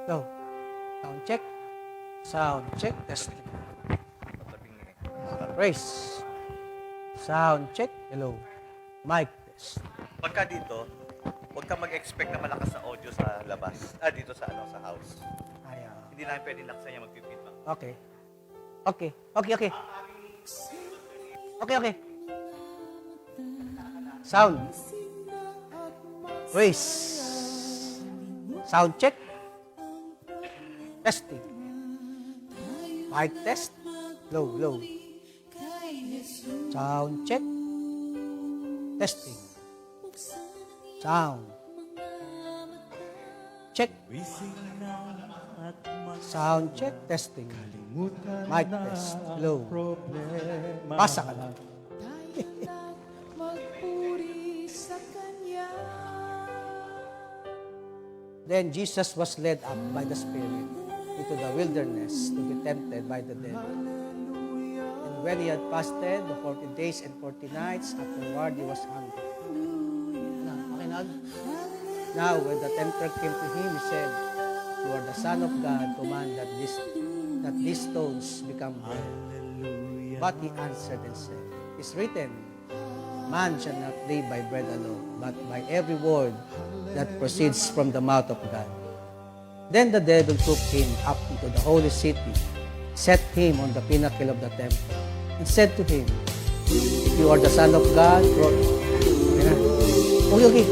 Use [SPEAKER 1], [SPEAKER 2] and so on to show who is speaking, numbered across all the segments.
[SPEAKER 1] Go. Sound check. Sound check. Testing. Raise. Sound check. Hello. Mic test.
[SPEAKER 2] Pagka dito, huwag ka mag-expect na malakas na audio sa labas. Dito sa sa house.
[SPEAKER 1] Ayan.
[SPEAKER 2] Hindi namin pwede laksan niya mag-feedback.
[SPEAKER 1] Okay. Okay. Okay, okay. Okay, okay. Sound. Raise. Sound check. Testing. Mic test. Low, low. Sound check. Testing. Sound. Check. Sound check. Testing. Mic test. Low. Pasa ka lang. Then Jesus was led up by the Spirit into the wilderness to be tempted by the devil. And when he had fasted the 40 days and 40 nights, afterward he was hungry. Now when the tempter came to him, he said, "You are the Son of God, command that these stones become bread." But he answered and said, "It is written, man shall not live by bread alone, but by every word that proceeds from the mouth of God." Then the devil took him up into the holy city, set him on the pinnacle of the temple, and said to him, "If you are the Son of God, throw it." Okay, okay.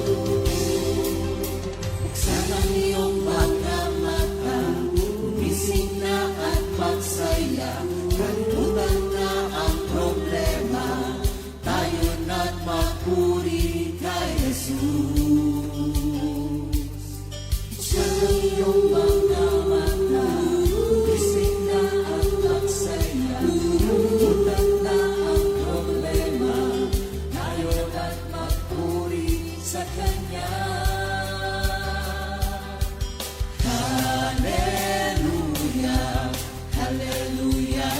[SPEAKER 3] Buksan ang iyong mga mata, gumising na at magsaya, kalimutan na ang problema, tayo na't magpuri kay Jesus. Buksan ang iyong mga mata, gumising na at magsaya, kalimutan na ang problema, tayo na't magpuri sa Kanya. Hallelujah, hallelujah,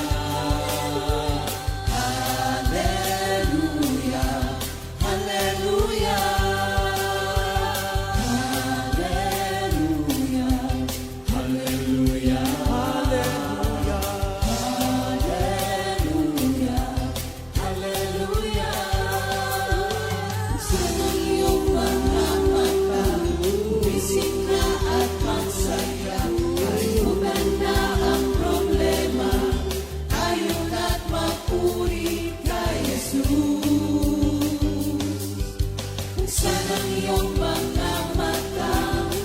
[SPEAKER 3] hallelujah, hallelujah, hallelujah, hallelujah, hallelujah, hallelujah. Sa iyong mga mata, gumising na at magsaya, kalimutan na ang problema, tayo na't magpuri kay Jesus. Buksan ang iyong mga mata,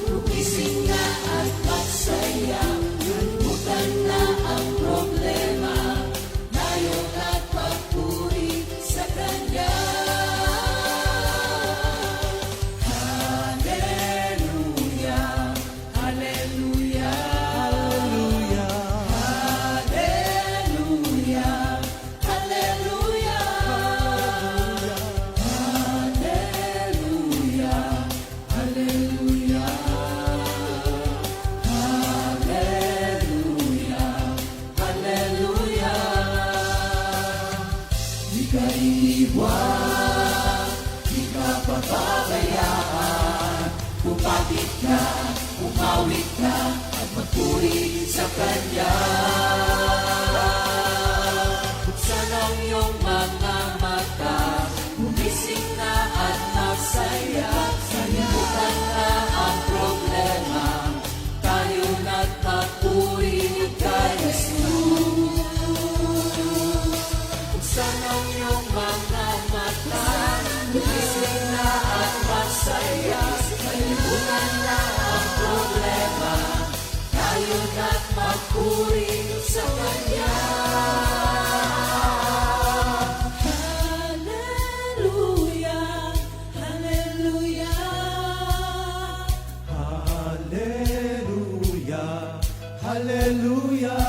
[SPEAKER 3] gumising na at magsaya, kalimutan na ang problema, tayo na't magpuri sa Kanya. Hallelujah, hallelujah, hallelujah, hallelujah, hallelujah, hallelujah, hallelujah, hallelujah. Di ka iiwan, di ka pababayaan, pupapit ka, pumawit ka, at magpuri sa Kanya. Buksan ang iyong mga mata, gumising na at magsaya, kalimutan na ang problema, tayo na't magpuri kay Jesus. Buksan ang iyong mga mata, gumising na at magsaya, kalimutan na ang problema, tayo na't magpuri sa Kanya. Hallelujah, hallelujah,
[SPEAKER 4] Hallelujah, hallelujah.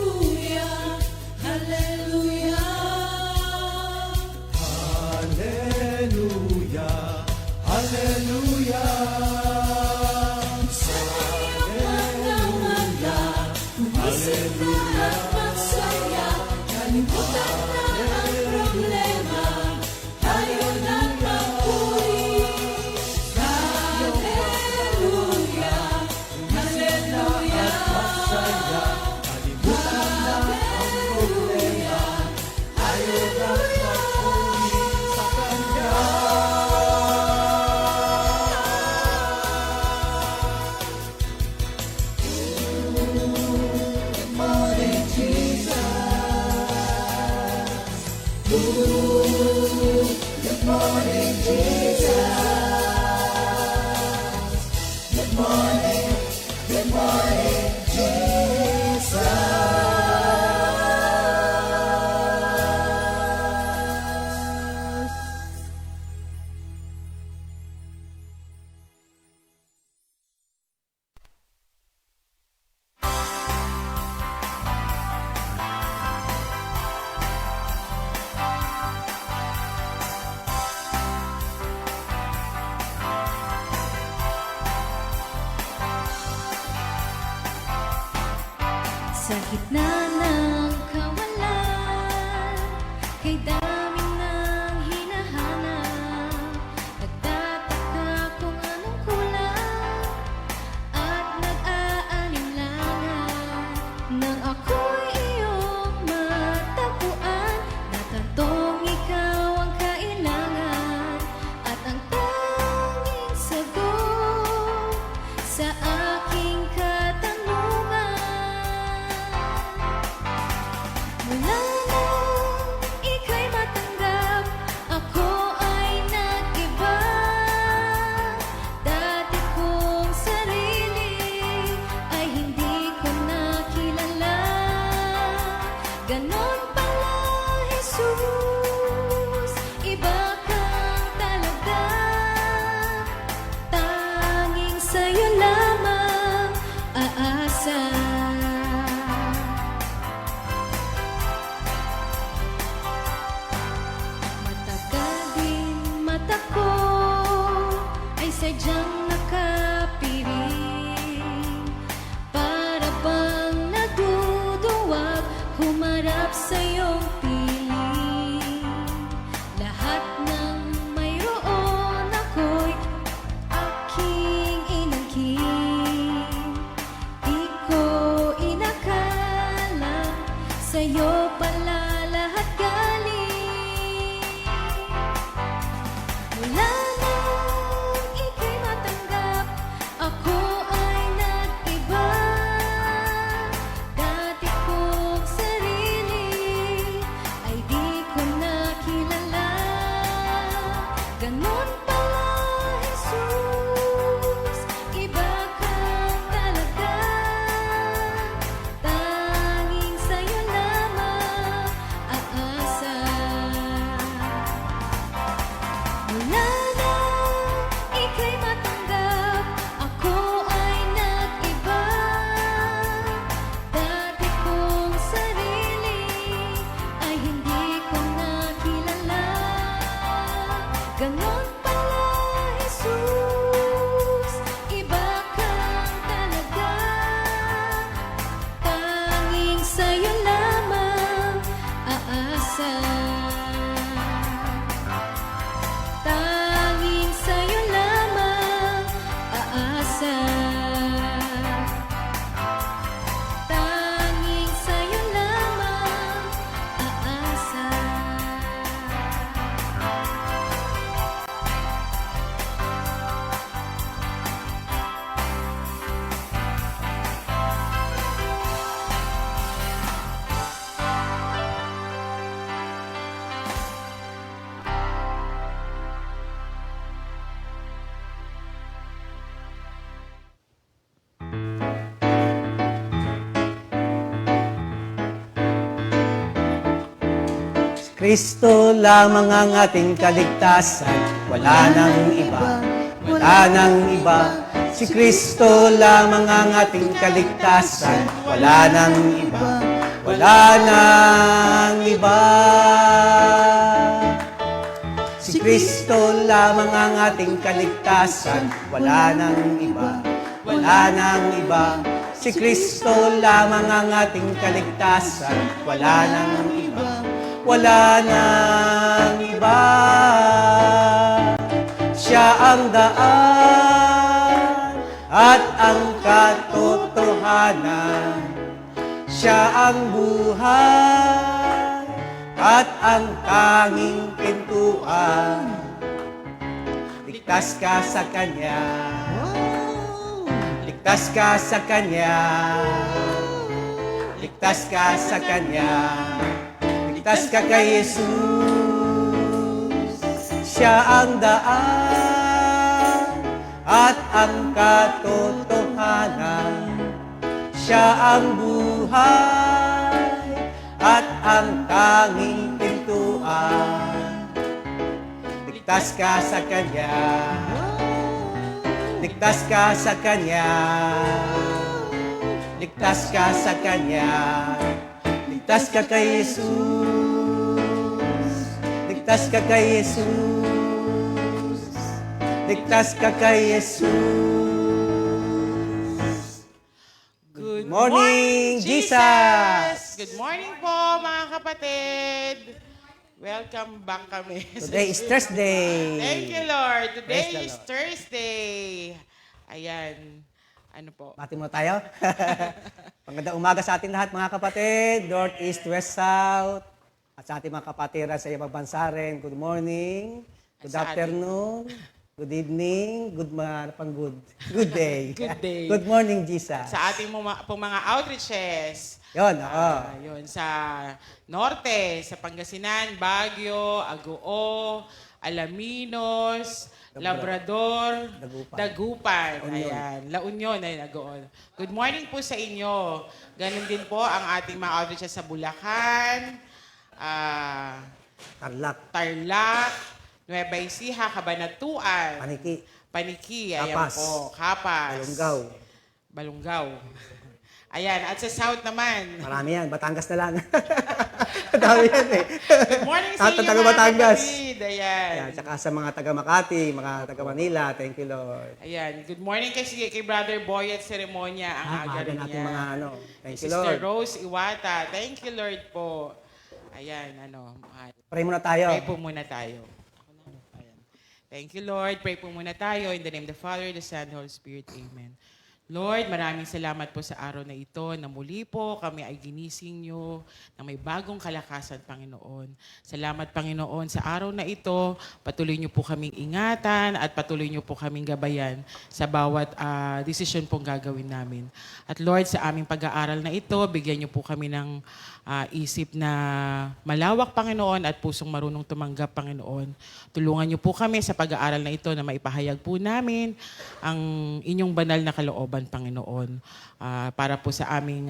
[SPEAKER 3] hallelujah, hallelujah.
[SPEAKER 4] Hallelujah, hallelujah.
[SPEAKER 3] Sa iyong mga mata, gumising na at magsaya, kalimutan na ang problema, tayo na't magpuri
[SPEAKER 5] Sa gitna ng kawalan, kay dami ng hinahanap, nagtataka kung anong kulang at nag-aalinlangan. Nang ako'y iyong matagpuan, natantong ikaw ang kailangan at ang tanging sagot sa aking katanungan. Mula nang ika'y matanggap, ako ay nag-iba. Dati kong sarili ay hindi ko nakilala. Ganon pala, Jesus, iba kang talaga. Tanging sa'yo lamang aasa. Matagal din mata ko ay sadyang nakapiring, para bang naduduwag humarap sa iyong piling. Lahat ng mayroon ako'y aking inangkin. Di ko inakala sa'yo pala lahat galing. Mula nang ika'y matanggap, ako ay nag-iba. Dati kong sarili ay di ko nakilala. Ganon pala, Jesus, iba kang talaga. Tanging sa'yo lamang aasa. Mula nang ika'y matanggap, ako ay nag-iba. Dati kong sarili ay hindi ko nakilala. Ganon pala, Jesus, iba kang talaga. Tanging sa'yo lamang aasa. Tanging sa'yo lamang aasa. Tanging sa'yo lamang aasa.
[SPEAKER 1] Kristo lamang ang ating kaligtasan, wala nang iba, wala nang iba. Si Kristo lamang ang ating kaligtasan, wala nang iba, wala nang iba. Si Kristo lamang ang ating kaligtasan, wala nang iba, wala nang iba. Si Kristo lamang ang ating kaligtasan, wala nang iba, wala nang iba. Siya ang daan at ang katotohanan. Siya ang buhay at ang tanging pintuan. Ligtas ka sa Kanya. Ligtas ka sa Kanya. Ligtas ka sa Kanya. Ligtas ka kay Jesus. Siya ang daan at ang katotohanan. Siya ang buhay at ang tanging pintuan. Ligtas ka sa Kanya. Ligtas ka sa Kanya. Ligtas ka sa Kanya. Ligtas ka kay Jesus. Ligtas ka kay Jesus. Ligtas ka kay Jesus. Good Morning, Jesus!
[SPEAKER 6] Good morning po, mga kapatid! Welcome back kami.
[SPEAKER 1] Today is Thursday.
[SPEAKER 6] Thank you, Lord.
[SPEAKER 1] Praise the
[SPEAKER 6] Today is
[SPEAKER 1] Lord.
[SPEAKER 6] Thursday. Ayan. Ano po?
[SPEAKER 1] Bati mo tayo. Magandang umaga sa ating lahat, mga kapatid. North, East, West, South. At sa ating mga kapatiran sa ibang bansa rin. Good morning. Good
[SPEAKER 6] Sa ating-
[SPEAKER 1] afternoon. Good evening. Good day.
[SPEAKER 6] Good day.
[SPEAKER 1] Good morning, Jesus.
[SPEAKER 6] Sa ating mga outreaches.
[SPEAKER 1] Yun, oo.
[SPEAKER 6] Yun, sa Norte, sa Pangasinan, Baguio, Agoo, Alaminos, Labrador, Dagupan. Ayan, La Union ay Agoo. Good morning po sa inyo. Ganon din po ang ating mga outreaches sa Bulacan,
[SPEAKER 1] Tarlac.
[SPEAKER 6] Tarlac, Nueva Ecija, Cabanatuan,
[SPEAKER 1] Paniki.
[SPEAKER 6] Ayan
[SPEAKER 1] Kapas.
[SPEAKER 6] po, Kapas. Balungaw. Ayan, at sa South naman.
[SPEAKER 1] Marami yan. Batangas na lang. Dami yan eh.
[SPEAKER 6] Good morning sa inyo,
[SPEAKER 1] Taga
[SPEAKER 6] mga
[SPEAKER 1] Batangas.
[SPEAKER 6] kapatid. Ayan.
[SPEAKER 1] Ayan, tsaka sa mga taga Makati, mga taga Manila. Thank you, Lord.
[SPEAKER 6] Ayan. Good morning kay Brother Boy at Seremonya. Ang aga
[SPEAKER 1] Maaga
[SPEAKER 6] rin
[SPEAKER 1] natin
[SPEAKER 6] niya.
[SPEAKER 1] mga ano. Thank you,
[SPEAKER 6] Sister
[SPEAKER 1] Lord.
[SPEAKER 6] Rose Iwata. Thank you, Lord po. Ayan,
[SPEAKER 1] Pray muna tayo.
[SPEAKER 6] Pray po muna tayo. Ayan. Thank you, Lord. Pray po muna tayo. In the name of the Father, the Son, the Holy Spirit. Amen. Lord, maraming salamat po sa araw na ito na muli po kami ay ginising nyo na may bagong kalakasan, Panginoon. Salamat, Panginoon, sa araw na ito. Patuloy nyo po kaming ingatan at patuloy nyo po kaming gabayan sa bawat desisyon pong gagawin namin. At Lord, sa aming pag-aaral na ito, bigyan nyo po kami ng isip na malawak, Panginoon, at pusong marunong tumanggap, Panginoon. Tulungan nyo po kami sa pag-aaral na ito na maipahayag po namin ang inyong banal na kalooban, Panginoon, para po sa aming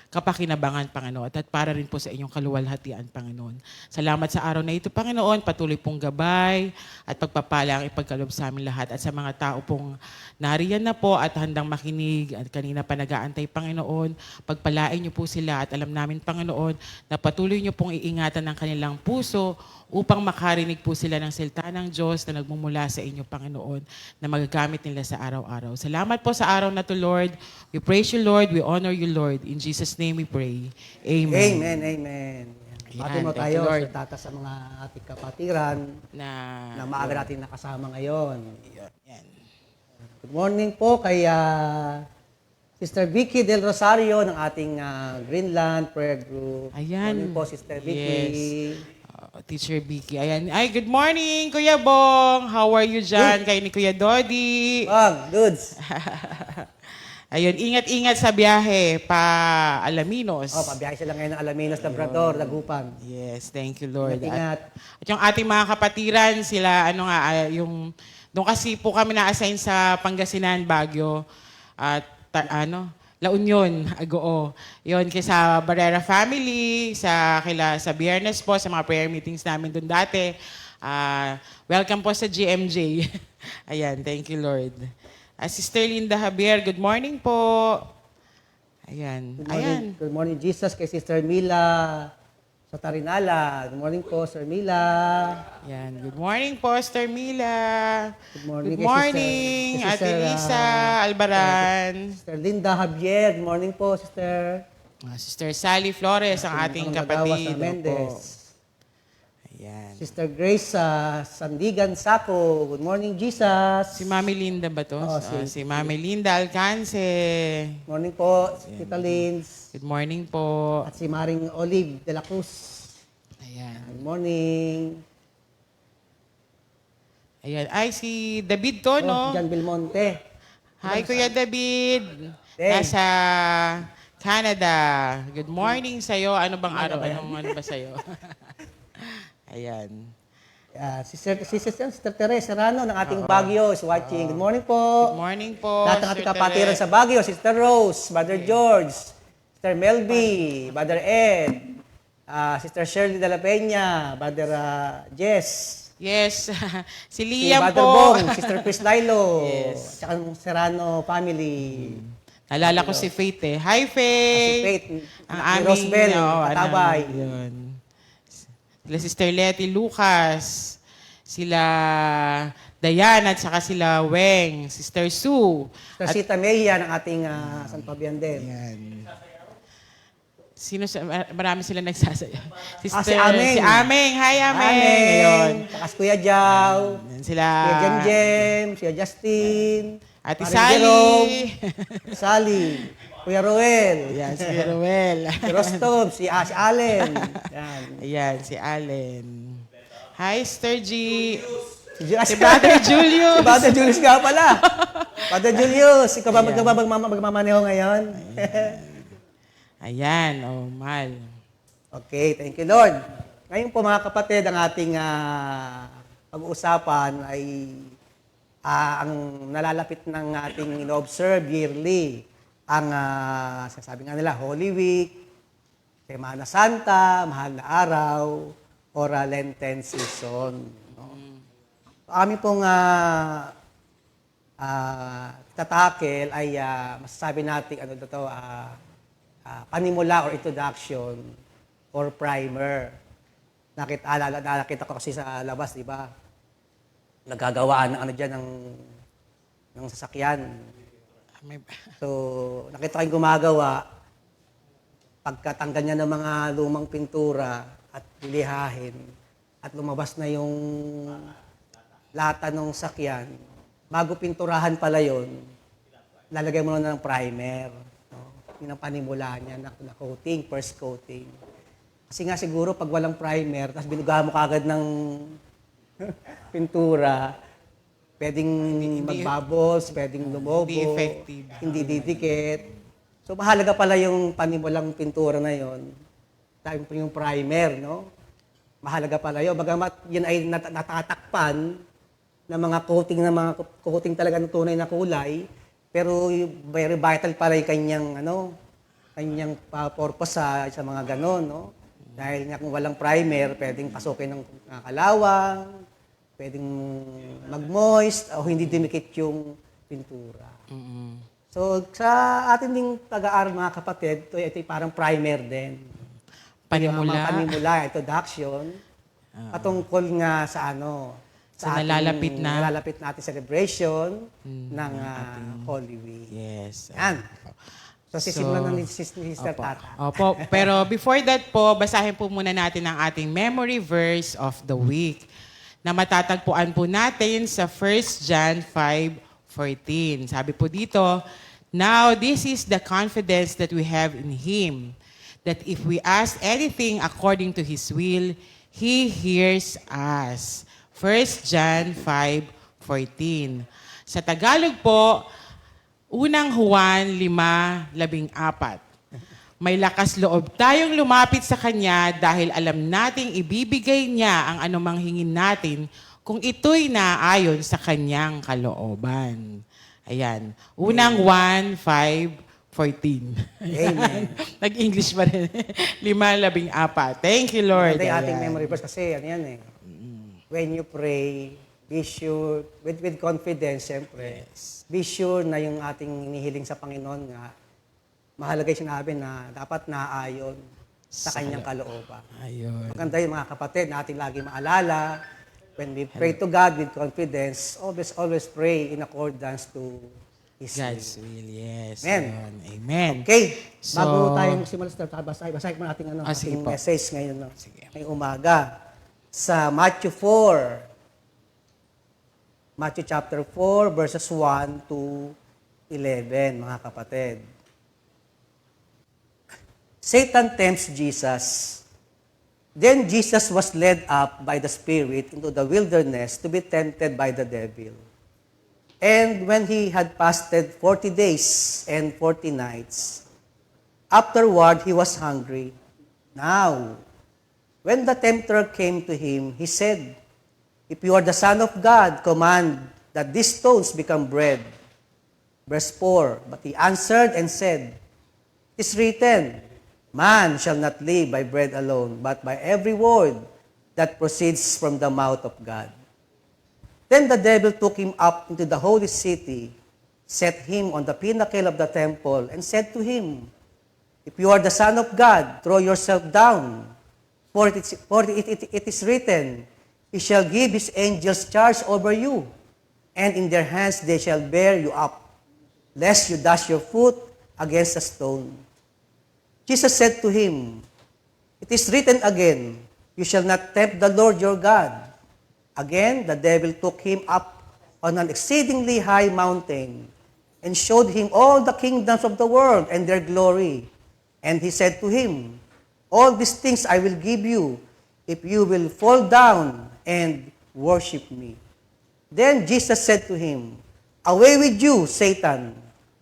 [SPEAKER 6] kapakinabangan, Panginoon, at para rin po sa inyong kaluwalhatian, Panginoon. Salamat sa araw na ito, Panginoon. Patuloy pong gabay at pagpapala ang ipagkalob sa amin lahat at sa mga tao pong nariyan na po at handang makinig at kanina pa nag-aantay, Panginoon. Pagpalain niyo po sila at alam namin, Panginoon, na patuloy niyo pong iingatan ng kanilang puso upang makarinig po sila ng salita ng Diyos na nagmumula sa inyo, Panginoon, na magagamit nila sa araw-araw. Salamat po sa araw na to, Lord. We praise you, Lord. We honor you, Lord. In Jesus' name we pray. Amen.
[SPEAKER 1] Amen.
[SPEAKER 6] Ayan,
[SPEAKER 1] Bati mo
[SPEAKER 6] thank you,
[SPEAKER 1] tayo
[SPEAKER 6] Lord.
[SPEAKER 1] sa tata sa mga ating kapatiran na maaga natin nakasama ngayon.
[SPEAKER 6] Yan.
[SPEAKER 1] Good morning po kay Sister Vicky Del Rosario ng ating Greenland Prayer Group.
[SPEAKER 6] Ayan.
[SPEAKER 1] Good morning po, Sister Vicky.
[SPEAKER 6] Teacher Vicky. Ayan. Ay, good morning, Kuya Bong. How are you dyan? Kayo ni Kuya Dodi.
[SPEAKER 1] Bang, dudes.
[SPEAKER 6] Ayun, ingat-ingat sa biyahe pa Alaminos.
[SPEAKER 1] Pabiyahe sila ngayon ng Alaminos, Labrador, Dagupan.
[SPEAKER 6] Yes, thank you, Lord.
[SPEAKER 1] Ingat.
[SPEAKER 6] At yung ating mga kapatiran, sila, doon kasi po kami na-assign sa Pangasinan, Baguio, at La Union, Agoo. Yun, sa Barrera family, sa Biyernes po, sa mga prayer meetings namin doon dati. Welcome po sa GMJ. Ayan, thank you, Lord. Sister Linda Javier, good morning po. Ayan.
[SPEAKER 1] Good morning, Jesus, kay Sister Mila sa Tarinala. Good morning po, Sir Mila.
[SPEAKER 6] Ayan. Good morning po, Sister Mila.
[SPEAKER 1] Good morning,
[SPEAKER 6] Good
[SPEAKER 1] kay
[SPEAKER 6] morning,
[SPEAKER 1] Sister-
[SPEAKER 6] Ate
[SPEAKER 1] Sister,
[SPEAKER 6] Lisa Albaran.
[SPEAKER 1] Sister Linda Javier. Good morning po, Sister.
[SPEAKER 6] Sister Sally Flores, ang ating kapatid.
[SPEAKER 1] Sa Mendez.
[SPEAKER 6] Opo. Ayan.
[SPEAKER 1] Sister Grace Sandigan Sako. Good morning, Jesus.
[SPEAKER 6] Si Mami Linda ba to?
[SPEAKER 1] Oo,
[SPEAKER 6] Si Mami Linda Alcance.
[SPEAKER 1] Good morning po, Tita Lins.
[SPEAKER 6] Good morning po.
[SPEAKER 1] At si Maring Olive de la Cruz.
[SPEAKER 6] Ayan.
[SPEAKER 1] Good morning.
[SPEAKER 6] Ayan. Ay, si David to, no?
[SPEAKER 1] Jan Belmonte.
[SPEAKER 6] Hi, Kuya David.
[SPEAKER 1] Hey.
[SPEAKER 6] Nasa Canada. Good morning sa'yo. Ano bang araw? Ano ba sa'yo? Ayan.
[SPEAKER 1] Sister Teresa Serrano ng ating Baguio is watching. Good morning po.
[SPEAKER 6] Good morning po.
[SPEAKER 1] Lahat ng ating
[SPEAKER 6] Sir
[SPEAKER 1] kapatiran
[SPEAKER 6] Tere.
[SPEAKER 1] sa Baguio. Sister Rose, Brother George, Sister Melby, Brother Ed, Sister Shirley de la Peña, Brother Jess,
[SPEAKER 6] Yes. Si
[SPEAKER 1] si
[SPEAKER 6] Liam
[SPEAKER 1] Brother
[SPEAKER 6] po.
[SPEAKER 1] Bong, Sister Chris Lilo,
[SPEAKER 6] Yes.
[SPEAKER 1] tsaka ng Serrano family.
[SPEAKER 6] Nalala ko si Faith eh. Hi,
[SPEAKER 1] Si
[SPEAKER 6] Faith.
[SPEAKER 1] Faith,
[SPEAKER 6] Ang
[SPEAKER 1] si
[SPEAKER 6] aming,
[SPEAKER 1] Rosbel, Katabay.
[SPEAKER 6] Yun. Sila Sister Letty Lucas. Sila Dayan at saka sila Weng, Sister Sue.
[SPEAKER 1] Sita Mejia ng ating San Fabian din.
[SPEAKER 6] Ayan. Marami sila nagsasayaw.
[SPEAKER 1] Si Ameng.
[SPEAKER 6] Si Ameng. Hi, Ameng. Ngayon.
[SPEAKER 1] Saka si Kuya Jao.
[SPEAKER 6] Yan sila.
[SPEAKER 1] Kuya Jem, si Kuya Justin.
[SPEAKER 6] Ate
[SPEAKER 1] Paring
[SPEAKER 6] Sally.
[SPEAKER 1] Jerome, Sally. Kuya Roel.
[SPEAKER 6] Yan, si Ruel.
[SPEAKER 1] Si Rostov, si Allen. Yan.
[SPEAKER 6] Ayan, si Allen. Hi, Sister G.
[SPEAKER 1] Si
[SPEAKER 6] Brother Julius.
[SPEAKER 1] Si Brother Julius nga pala. Brother Julius, ikaw ba magmamaneho ngayon?
[SPEAKER 6] Ayan, oh, Mal.
[SPEAKER 1] Okay, thank you, Lord. Ngayon po mga kapatid, ang ating pag-uusapan ay ang nalalapit ng ating ino-observe yearly. Ang sasabi nga nila, Holy Week, Semana Santa, Mahal na Araw, or Lenten Season. No? Amin pong tatakel ay masasabi natin panimula or introduction or primer. Nakita ko kasi sa labas, di ba? Nagagawaan ng dyan ng sasakyan. So, nakita ko gumagawa, pagkatanggal niya ng mga lumang pintura at lilihahin, at lumabas na yung lata ng sakyan, bago pinturahan pala yun, lalagay mo na ng primer. No? Yun ang panimula niya na coating, first coating. Kasi nga siguro pag walang primer, tapos binugahan mo kagad ng pintura, pwedeng magbubbles, pwedeng lumobo,
[SPEAKER 6] Hindi effective.
[SPEAKER 1] hindi didikit. So mahalaga pala yung panimulang pintura na yon. Dahil yung primer, no? Mahalaga pala yun. Bagamat yun ay natatakpan ng mga coating talaga ng tunay na kulay, pero very vital pala yung kanyang purpose sa mga ganon, no? Dahil nga kung walang primer, pwedeng pasukin ng kalawang, pwedeng mag-moist, o hindi dumikit yung pintura. So, sa atin ding pag-aaral mga kapatid, ito ay parang primer din.
[SPEAKER 6] Panimula.
[SPEAKER 1] Panimula, introduction, patungkol nga sa
[SPEAKER 6] Sa nalalapit na.
[SPEAKER 1] nalalapit natin celebration ng Holy Week.
[SPEAKER 6] Yes.
[SPEAKER 1] Yan. So, sisimulan na ni Sister
[SPEAKER 6] Opo.
[SPEAKER 1] Tata.
[SPEAKER 6] Opo. Pero before that po, basahin po muna natin ang ating memory verse of the week na matatagpuan po natin sa 1 John 5:14. Sabi po dito, "Now this is the confidence that we have in Him, that if we ask anything according to His will, He hears us." 1 John 5:14. Sa Tagalog po, Unang Juan 5:14. May lakas loob tayong lumapit sa Kanya dahil alam nating ibibigay Niya ang anumang hingin natin kung ito'y naayon sa Kanyang kalooban. Ayan. Unang Juan 5:14.
[SPEAKER 1] Amen.
[SPEAKER 6] Nag-English pa rin. 5:14. Thank you, Lord.
[SPEAKER 1] Ito yung ating
[SPEAKER 6] Ayan.
[SPEAKER 1] memory verse kasi when you pray, be sure, with confidence, siyempre, be sure na yung ating inihiling sa Panginoon nga, mahalaga yung sinabi na dapat naayon sa Kanyang kalooban.
[SPEAKER 6] Ayun.
[SPEAKER 1] Maganda yung mga kapatid na ating lagi maalala, when we pray to God with confidence, always pray in accordance to His
[SPEAKER 6] God's
[SPEAKER 1] will.
[SPEAKER 6] will, yes.
[SPEAKER 1] Amen.
[SPEAKER 6] Yun. Amen.
[SPEAKER 1] Okay,
[SPEAKER 6] So-
[SPEAKER 1] bago tayo magsimula sa basahin mo natin
[SPEAKER 6] sige
[SPEAKER 1] ating
[SPEAKER 6] po.
[SPEAKER 1] message ngayon,
[SPEAKER 6] Sige.
[SPEAKER 1] ngayong umaga. Sa Matthew 4, Matthew chapter 4, verses 1 to 11, mga kapatid. Satan tempts Jesus. Then Jesus was led up by the Spirit into the wilderness to be tempted by the devil. And when he had fasted 40 days and 40 nights, afterward he was hungry. Now, when the tempter came to him, he said, "If you are the Son of God, command that these stones become bread." Verse 4, but he answered and said, "It is written, man shall not live by bread alone, but by every word that proceeds from the mouth of God." Then the devil took him up into the holy city, set him on the pinnacle of the temple, and said to him, "If you are the Son of God, throw yourself down. For it is written, He shall give His angels charge over you, and in their hands they shall bear you up, lest you dash your foot against a stone. Jesus said to him, It is written again, You shall not tempt the Lord your God. Again, the devil took him up on an exceedingly high mountain and showed him all the kingdoms of the world and their glory. And he said to him, All these things I will give you if you will fall down and worship me. Then Jesus said to him, Away with you, Satan,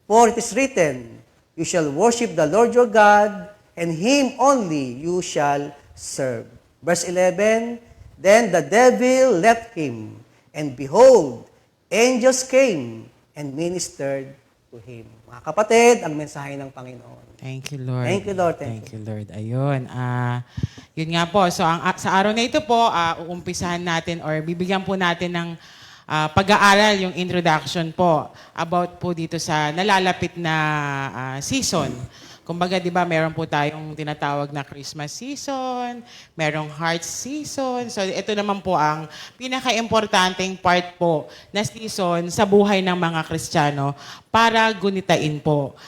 [SPEAKER 1] for it is written, You shall worship the Lord your God, and him only you shall serve. Verse 11, Then the devil left him, and behold, angels came and ministered to him. Mga kapatid, ang mensahe ng Panginoon.
[SPEAKER 6] Thank you, Lord.
[SPEAKER 1] Thank you, Lord.
[SPEAKER 6] Thank you, Lord. Ayun. Yun nga po. So, sa araw na ito po, uumpisahan natin or bibigyan po natin ng pag-aaral, yung introduction po about po dito sa nalalapit na season. Kumbaga, di ba, meron po tayong tinatawag na Christmas season, merong Heart season. So, ito naman po ang pinaka-importanting part po na season sa buhay ng mga Kristiyano para gunitain po.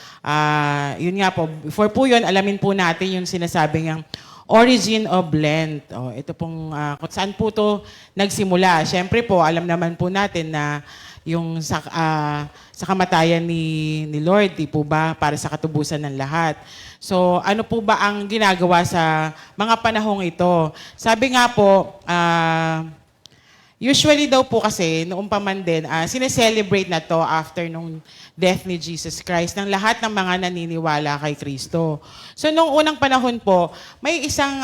[SPEAKER 6] Yun nga po, before po yun, alamin po natin yung sinasabi niyang origin of Lent. Ito pong kung saan po to nagsimula. Siyempre po, alam naman po natin na yung sa kamatayan ni Lord, di po ba, para sa katubusan ng lahat. So, ano po ba ang ginagawa sa mga panahong ito? Sabi nga po, usually daw po kasi, noong pa man din, sineselebrate na to after nung death ni Jesus Christ ng lahat ng mga naniniwala kay Kristo. So, noong unang panahon po, may isang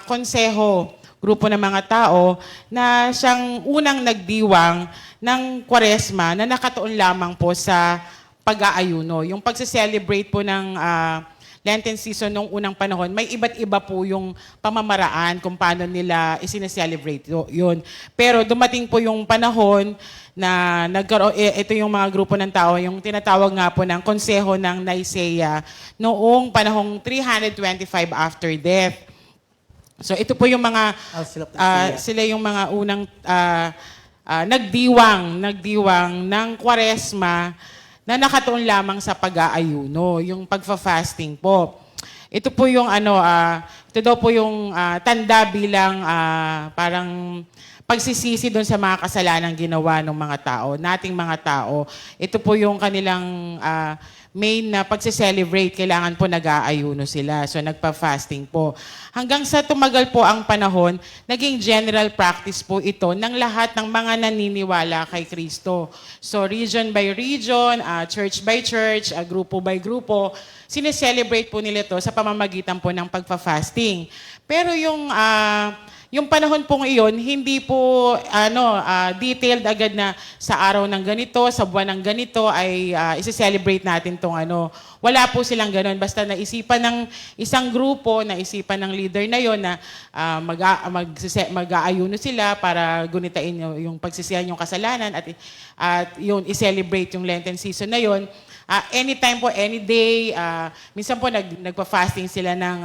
[SPEAKER 6] konseho, grupo ng mga tao na siyang unang nagdiwang ng Kwaresma na nakatuon lamang po sa pag-aayuno. Yung pagse-celebrate po ng Lenten season nung unang panahon, may iba't iba po yung pamamaraan kung paano nila isineselebrate yun. Pero dumating po yung panahon na nagkaroon, ito yung mga grupo ng tao, yung tinatawag nga po ng Konseho ng Nicaea noong panahong 325 after death. So ito po yung mga, sila yung mga unang nagdiwang ng Kwaresma na nakatuon lamang sa pag-aayuno, yung pagfa-fasting po. Ito po yung ito daw po yung tanda bilang parang pagsisisi doon sa mga kasalanan ginawa ng mga tao, nating mga tao. Ito po yung kanilang main na pagse-celebrate, kailangan po nag-aayuno sila. So, nagpa-fasting po. Hanggang sa tumagal po ang panahon, naging general practice po ito ng lahat ng mga naniniwala kay Kristo. So, region by region, church by church, grupo by grupo, sineselebrate po nila ito sa pamamagitan po ng pagpa-fasting. Pero yung panahon pong iyon, hindi po detailed agad na sa araw ng ganito, sa buwan ng ganito ay isi-celebrate natin tong Wala po silang ganun. Basta naisipan ng isang grupo, naisipan ng leader na yon na mag-aayuno sila para gunitain yung pagsisihan yung kasalanan at yun, i-celebrate yung Lenten season na yon. Anytime po, any day, minsan po nagpa-fasting sila ng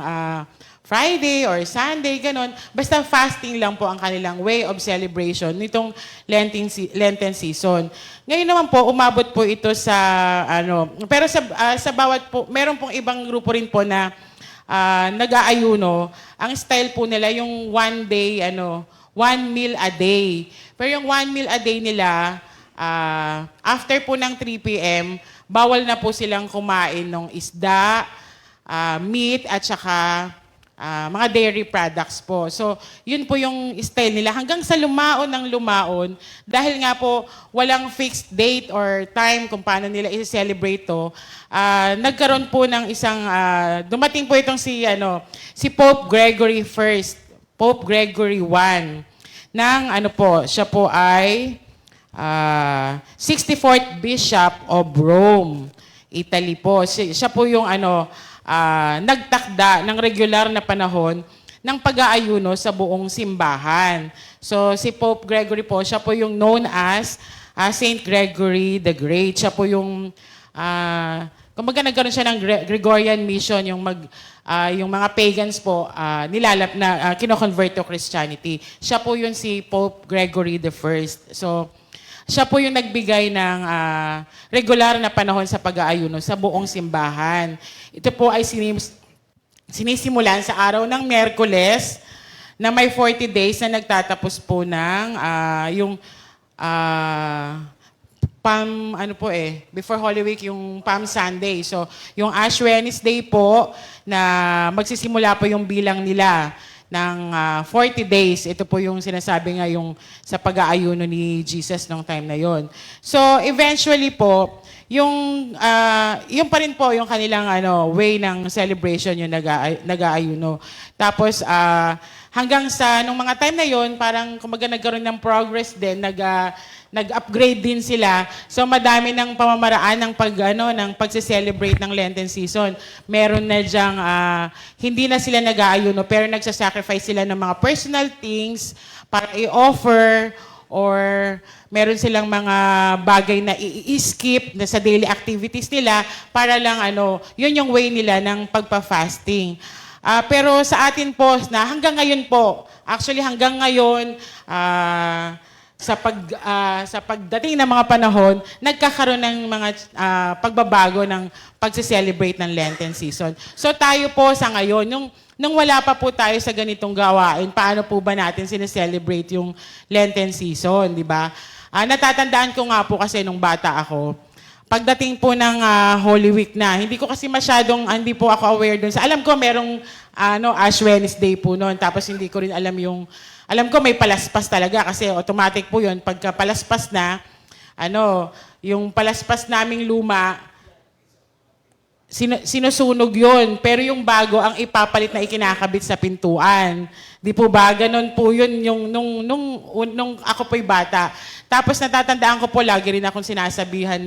[SPEAKER 6] Friday or Sunday, ganun. Basta fasting lang po ang kanilang way of celebration nitong Lenten season. Ngayon naman po, umabot po ito sa, pero sa bawat po, meron pong ibang grupo rin po na nag-aayuno. Ang style po nila, yung one day, one meal a day. Pero yung one meal a day nila, after po ng 3 p.m., bawal na po silang kumain ng isda, meat, at saka mga dairy products po. So, yun po yung style nila. Hanggang sa lumaon ng lumaon, dahil nga po walang fixed date or time kung paano nila i-celebrate to, nagkaroon po ng isang, dumating po itong si Pope Gregory I, Pope Gregory I, siya po ay 64th Bishop of Rome, Italy po. Siya po yung nagtakda ng regular na panahon ng pag-aayuno sa buong simbahan. So, si Pope Gregory po, siya po yung known as Saint Gregory the Great. Siya po yung, kumbaga nagkaroon siya ng Gregorian mission, yung mga pagans po, kino-convert to Christianity. Siya po yun si Pope Gregory the First. So, siya po yung nagbigay ng regular na panahon sa pag-aayuno sa buong simbahan. Ito po ay sinisimulan sa araw ng Miyerkules na may 40 days na nagtatapos po ng yung before Holy Week, yung Palm Sunday. So, yung Ash Wednesday po, na magsisimula po yung bilang nila ng 40 days. Ito po yung sinasabi nga yung sa pag-aayuno ni Jesus nung time na yon. So, eventually po, yung pa rin po yung kanilang way ng celebration yung nag-aayuno. Tapos, hanggang sa nung mga time na yon, parang kumaga nagkaroon ng progress din, nag-upgrade din sila. So madami ng pamamaraan ng ng pagse-celebrate ng Lenten season. Meron na diyang hindi na sila nag-aayuno pero nagsa-sacrifice sila ng mga personal things para i-offer, or meron silang mga bagay na i-skip na sa daily activities nila para lang yun yung way nila ng pagpa-fasting. Pero sa atin po na hanggang ngayon po, actually hanggang ngayon, sa pagdating ng mga panahon, nagkakaroon ng mga pagbabago ng pagse-celebrate ng Lenten season. So tayo po sa ngayon, nung wala pa po tayo sa ganitong gawain, paano po ba natin sineselebrate yung Lenten season, di ba? Natatandaan ko nga po kasi nung bata ako, pagdating po ng Holy Week na, hindi ko kasi hindi po ako aware dun. Alam ko merong Ash Wednesday po noon, tapos hindi ko rin alam ko may palaspas talaga kasi automatic po yun. Pagka palaspas na, yung palaspas naming luma, sinusunog yun. Pero yung bago ang ipapalit na ikinakabit sa pintuan. Di po ba? Ganon po yun yung, nung ako po'y bata. Tapos natatandaan ko po, lagi rin akong sinasabihan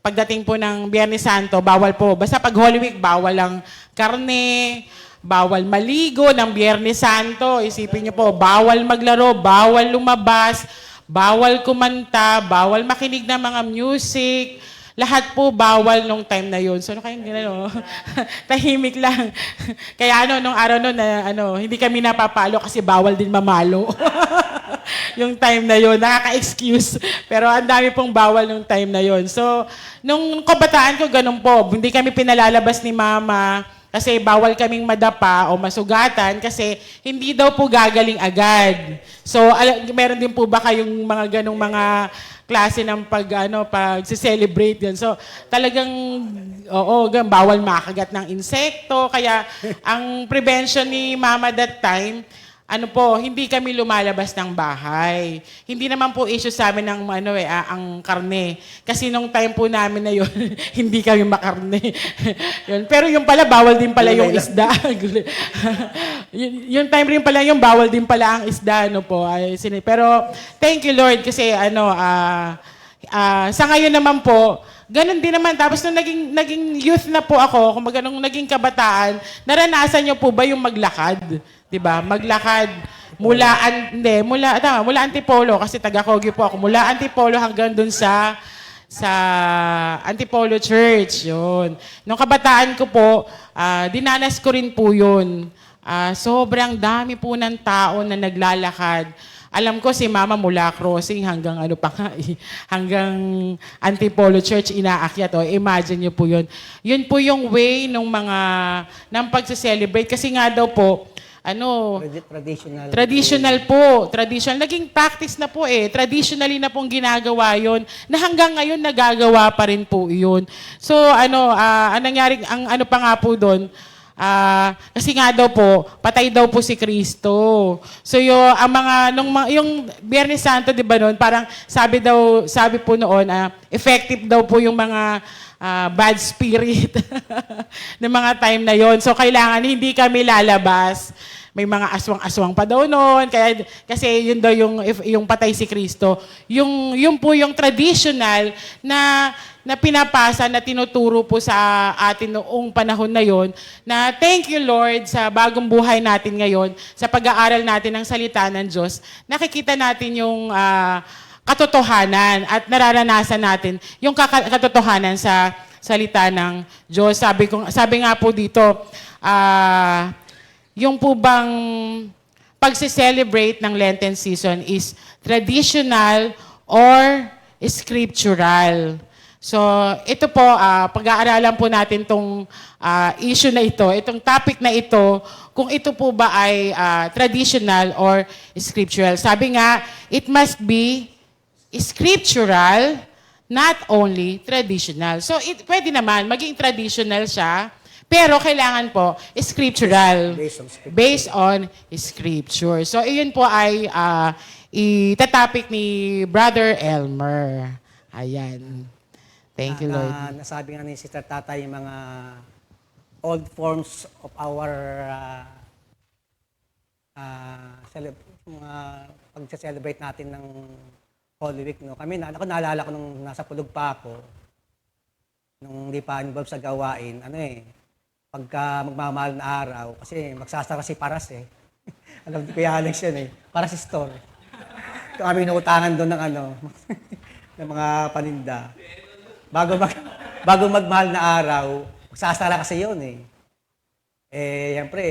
[SPEAKER 6] pagdating po ng Biyernes Santo, bawal po. Basta pag Holy Week, bawal ang karne, bawal maligo ng Biyernes Santo. Isipin niyo po, bawal maglaro, bawal lumabas, bawal kumanta, bawal makinig ng mga music. Lahat po bawal nung time na yun. So, kayong gano'n? Tahimik lang. Kaya nung araw nun, hindi kami napapalo kasi bawal din mamalo. Yung time na yun, nakaka-excuse. Pero ang dami pong bawal nung time na yun. So, nung kabataan ko, ganun po. Hindi kami pinalalabas ni Mama kasi bawal kaming madapa o masugatan kasi hindi daw po gagaling agad. So, meron din po ba kayong mga ganong mga klase ng pag-celebrate yan? So, talagang, bawal makagat ng insekto. Kaya, ang prevention ni Mama that time, hindi kami lumalabas ng bahay. Hindi naman po issue sa amin ng ang karne. Kasi nung time po namin na yun, hindi kami makarne. Yun. Pero yung pala, bawal din pala yung isda. Yung time rin pala yung bawal din pala ang isda. Pero thank you Lord kasi sa ngayon naman po, ganun din naman. Tapos nung naging youth na po ako, kung nung naging kabataan, naranasan niyo po ba yung maglakad? Diba? Maglakad mula Antipolo kasi taga-Cogi po ako. Mula Antipolo hanggang dun sa Antipolo Church. Yun. Nung kabataan ko po, dinanas ko rin po yun. Sobrang dami po ng tao na naglalakad. Alam ko si Mama mula crossing hanggang hanggang Antipolo Church inaakyat. Imagine niyo po yun. Yun po yung way ng pagse-celebrate. Kasi nga daw po, Traditional po. Traditional. Naging practice na po eh. Traditionally na pong ginagawa yon na hanggang ngayon nagagawa pa rin po yun. So, nangyari, pa nga po doon, kasi nga daw po, patay daw po si Kristo. So, yung Biyernes Santo, di ba noon, parang sabi po noon, effective daw po yung mga bad spirit ng mga time na yon. So, kailangan hindi kami lalabas. May mga aswang-aswang pa daw noon. Kasi yun daw yung patay si Kristo. Yung po yung traditional na pinapasa, na tinuturo po sa atin noong panahon na yon, na thank you Lord sa bagong buhay natin ngayon, sa pag-aaral natin ng salita ng Diyos, nakikita natin yung katotohanan at nararanasan natin yung katotohanan sa salita ng Diyos. Sabi nga po dito, yung po bang pagse-celebrate ng Lenten season is traditional or scriptural. So, ito po, pag-aaralan po natin itong issue na ito, itong topic na ito, kung ito po ba ay traditional or scriptural. Sabi nga, it must be scriptural, not only traditional. So, pwede naman, maging traditional siya, pero kailangan po scriptural. Based on scripture. So, iyon po ay itatopic ni Brother Elmer. Ayan. Thank you, Lord.
[SPEAKER 1] Nasabi nga ni Sister Tatay yung mga old forms of our mga pag-celebrate natin ng Holy Week. No? Ako naalala ko nung nasa Pulog pa ako, nung hindi pa involved sa gawain, pagka magmamahal na araw, kasi magsasara si Paras eh. Alam ko Kuya Alex yan eh. Paras store. Ito kami inuutangan doon ng ng mga paninda. Bago magmahal na araw, magsasara kasi yun eh. Siyempre,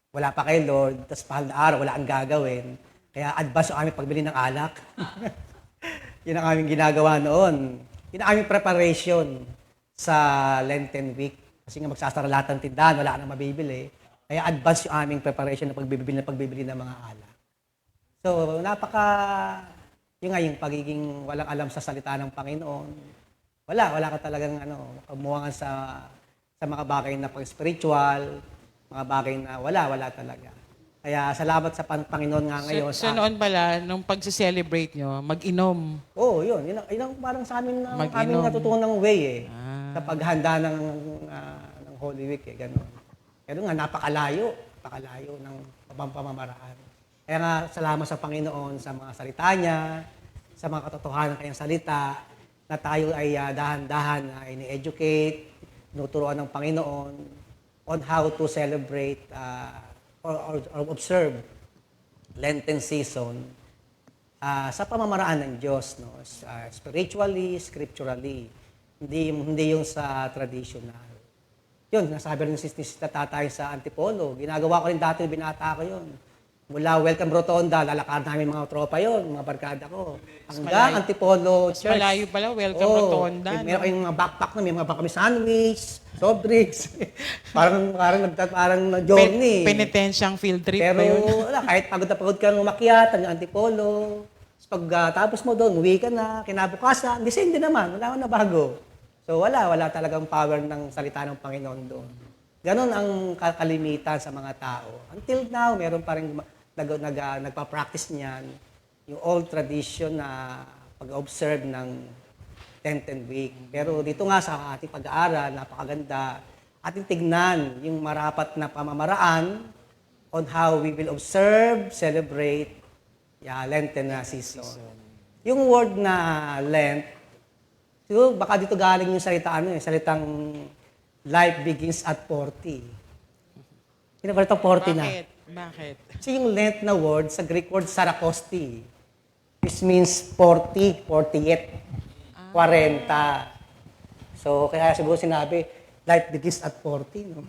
[SPEAKER 1] wala pa kay Lord, tapos mahal na araw, wala ang gagawin. Kaya advance yung aming pagbili ng alak. Yun ang aming ginagawa noon. Yun ang aming preparation sa Lenten Week. Kasi nga magsasara lahat ng tindahan, wala nang mabibili. Kaya advance yung aming preparation ng pagbibili ng mga alak. So, yun nga yung pagiging walang alam sa salita ng Panginoon. Wala ka talagang kamuhangan sa mga bagay na pang-spiritual, mga bagay na wala talaga. Kaya salamat sa Panginoon nga ngayon.
[SPEAKER 6] So noon pala, nung pag-celebrate nyo, mag-inom.
[SPEAKER 1] Oo, yun. Yun ang parang sa amin na
[SPEAKER 6] Mag-inom.
[SPEAKER 1] aming natutunang way sa paghanda ng Holy Week gano'n. Pero nga, napakalayo ng pamamaraan. Kaya nga, salamat sa Panginoon sa mga salita niya, sa mga katotohanan ng kanyang salita, na tayo ay dahan-dahan na ini-educate, tinuturuan ng Panginoon on how to celebrate or observe Lenten season sa pamamaraan ng Diyos, no? Spiritually, scripturally, hindi yung sa traditional. Yun, nasabi rin si Tatay sa Antipolo. Ginagawa ko rin dati, binata ko yun. Mula Welcome Rotonda, lalakad namin mga tropa yon, mga barkada ko. Hanggang Antipolo Church.
[SPEAKER 6] Malayo pala, Welcome Rotonda.
[SPEAKER 1] Meron kayong mga backpack na, may mga kami sandwich, soft drinks. parang journey.
[SPEAKER 6] Penitensyang field trip
[SPEAKER 1] Pero
[SPEAKER 6] ba yun?
[SPEAKER 1] wala, kahit pagod na pagod ka ng umakyat, hanggang Antipolo. Tapos mo doon, uwi ka na, kinabukasan, the same din naman, wala na bago. So wala talagang power ng salita ng Panginoon doon. Ganon ang kalimitan sa mga tao. Until now, meron pa rin nagpa-practice niyan, yung old tradition na pag-observe ng Lenten Week. Pero dito nga sa ating pag-aaral, napakaganda, ating tignan yung marapat na pamamaraan on how we will observe, celebrate Lenten na season. Yung word na Lent, siguro baka dito galing yung salitang life begins at 40. Sino ba ito 40 na?
[SPEAKER 6] Bakit?
[SPEAKER 1] Kasi yung Lent na word, sa Greek word Sarakosti, which means 40, 48, 40. So, kaya siguro sinabi, life begins at 40. No?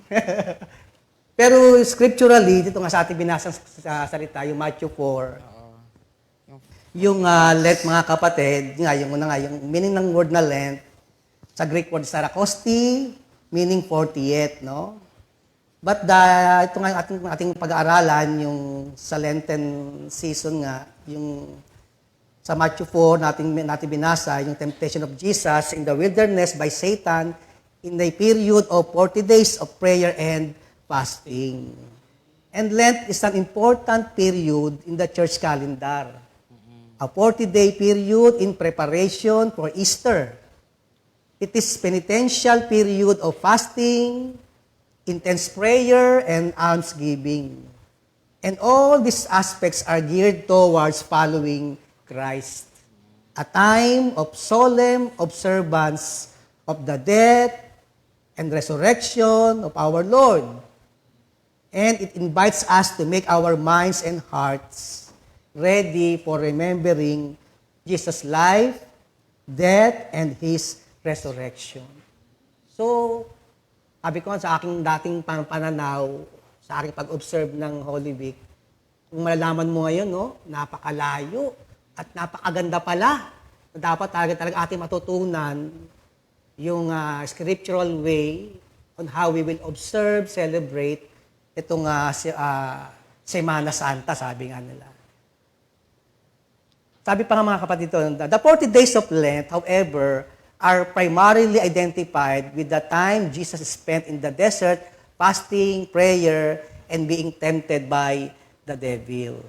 [SPEAKER 1] Pero scripturally, dito nga sa ating binasa sa salita, yung Matthew 4, yung Lent, mga kapatid, yung meaning ng word na Lent, sa Greek word Sarakosti, meaning 48, no? But ito nga ating pag-aaralan, yung sa Lenten season nga, yung sa Matthew 4, natin binasa, yung temptation of Jesus in the wilderness by Satan in a period of 40 days of prayer and fasting. And Lent is an important period in the church calendar. A 40-day period in preparation for Easter. It is penitential period of fasting, intense prayer, and almsgiving. And all these aspects are geared towards following Christ. A time of solemn observance of the death and resurrection of our Lord. And it invites us to make our minds and hearts ready for remembering Jesus' life, death, and His resurrection. So, sabi ko sa aking dating pananaw, sa aking pag-observe ng Holy Week, kung malalaman mo ngayon, no, napakalayo At napakaganda pala. Dapat talaga ating matutunan yung scriptural way on how we will observe, celebrate itong Semana Santa, sabi nga nila. Sabi pa nga mga kapatid ito, the 40 days of Lent, however, are primarily identified with the time Jesus spent in the desert, fasting, prayer, and being tempted by the devil.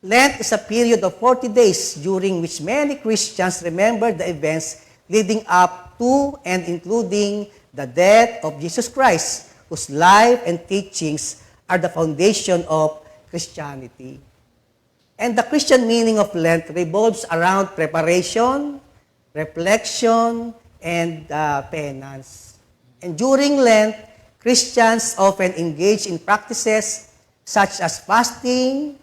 [SPEAKER 1] Lent is a period of 40 days during which many Christians remember the events leading up to and including the death of Jesus Christ, whose life and teachings are the foundation of Christianity. And the Christian meaning of Lent revolves around preparation, reflection, and penance. And during Lent, Christians often engage in practices such as fasting,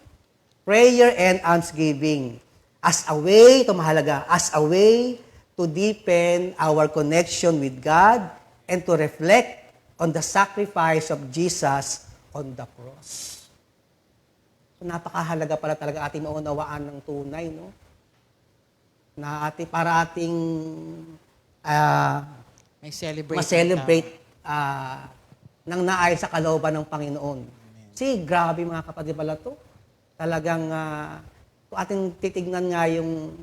[SPEAKER 1] prayer, and almsgiving as a way, ito mahalaga, as a way to deepen our connection with God and to reflect on the sacrifice of Jesus on the cross. So, napakahalaga pala talaga ating maunawaan ng tunay, no? Na para ating
[SPEAKER 6] May celebrate.
[SPEAKER 1] ma-celebrate ng naay sa kalooban ng Panginoon. Kasi grabe mga kapatid pala to. Talagang kung ating titignan nga yung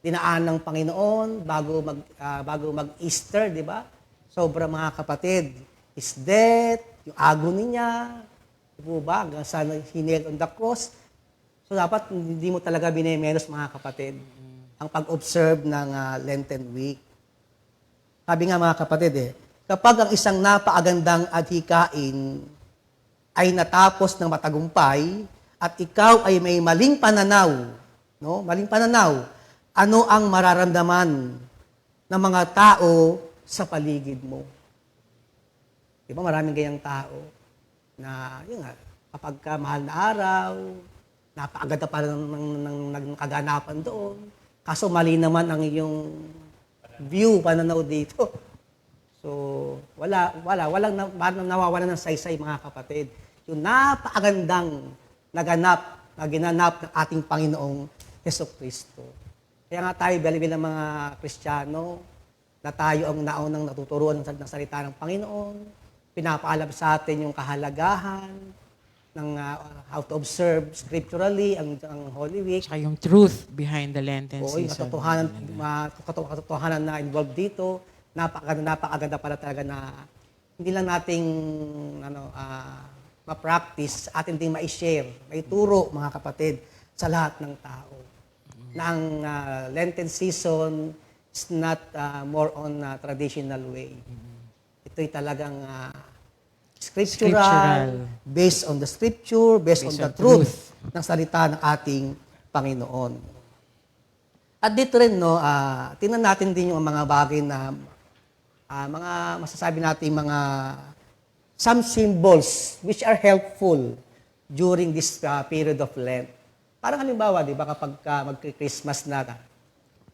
[SPEAKER 1] dinaan ng Panginoon bago mag-Easter, di ba? Sobra mga kapatid. His death, yung agony niya, di ba? Hanggang sa hinel on the cross. So dapat hindi mo talaga binemenos mga kapatid ang pag-observe ng Lenten week. Sabi nga mga kapatid kapag ang isang napaagandang adhikain ay natapos ng matagumpay at ikaw ay may maling pananaw, no? Maling pananaw, ano ang mararamdaman ng mga tao sa paligid mo? Di ba maraming ganyang tao na, yun nga, kapag mahal na araw, napaaganda pa ng kaganapan doon. Kaso mali naman ang iyong view, pananaw dito. So, walang nawawalan ng saysay mga kapatid. Yung napakagandang ginanap ng ating Panginoong Jesucristo. Kaya nga tayo bilang mga Kristiyano, na tayo ang naunang natuturuan ng salita ng Panginoon, pinapaalam sa atin yung kahalagahan ng how to observe scripturally ang Holy Week.
[SPEAKER 6] Tsaka yung truth behind the Lenten
[SPEAKER 1] Oo, yung
[SPEAKER 6] season.
[SPEAKER 1] katotohanan na involved dito, napakaganda pala talaga na hindi lang nating ma-practice, atin ding ma-share, maituro mga kapatid sa lahat ng tao. Na ang Lenten season is not more on traditional way. Ito'y talagang scriptural, based on the scripture, based on the truth ng salita ng ating Panginoon. At dito rin, tingnan natin din yung mga bagay na mga masasabi natin some symbols which are helpful during this period of Lent. Parang halimbawa, di ba, kapag mag-Christmas na,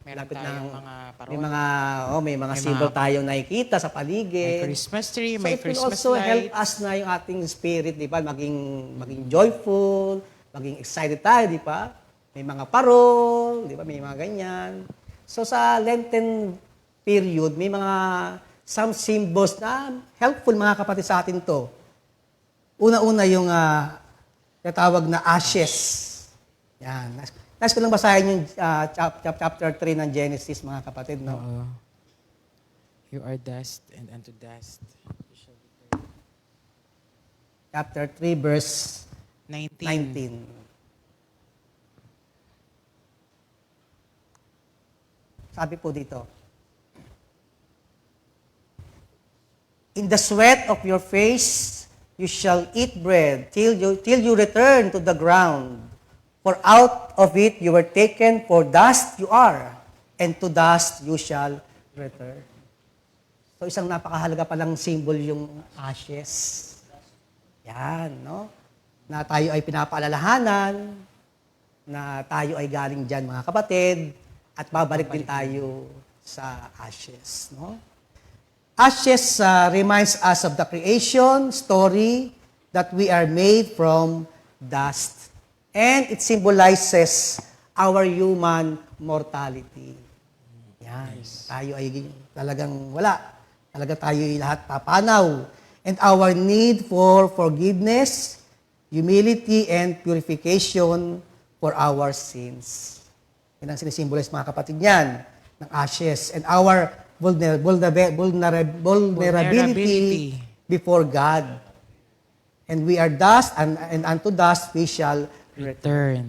[SPEAKER 6] Meron tayong mga parol.
[SPEAKER 1] may mga symbol tayong nakikita sa paligid.
[SPEAKER 6] May Christmas tree,
[SPEAKER 1] So
[SPEAKER 6] may
[SPEAKER 1] it will
[SPEAKER 6] Christmas
[SPEAKER 1] also help
[SPEAKER 6] light.
[SPEAKER 1] us na yung ating spirit, di ba, maging joyful, maging excited tayo, di ba? May mga parol, di ba, may mga ganyan. So sa Lenten period, may some symbols na helpful mga kapatid sa atin to. Una-una yung natawag na ashes. Yan. Nais ko lang basahin yung chapter 3 ng Genesis, mga kapatid, no?
[SPEAKER 6] Oo. You are dust and unto dust.
[SPEAKER 1] Chapter 3, verse
[SPEAKER 6] 19.
[SPEAKER 1] 19. Sabi po dito, in the sweat of your face you shall eat bread till you return to the ground. For out of it you were taken, for dust you are, and to dust you shall return. So isang napakahalaga palang symbol yung ashes. Yan, no? Na tayo ay pinapaalalahanan, na tayo ay galing dyan, mga kapatid, at babalik din tayo sa ashes, no? Ashes reminds us of the creation story that we are made from dust. And it symbolizes our human mortality. Yan. Tayo ay talagang wala. Talaga tayo ay lahat papanaw. And our need for forgiveness, humility, and purification for our sins. Yan ang sinisimbolize mga kapatid niyan, ng ashes. And our vulnerability before God. And we are dust, and unto dust we shall return.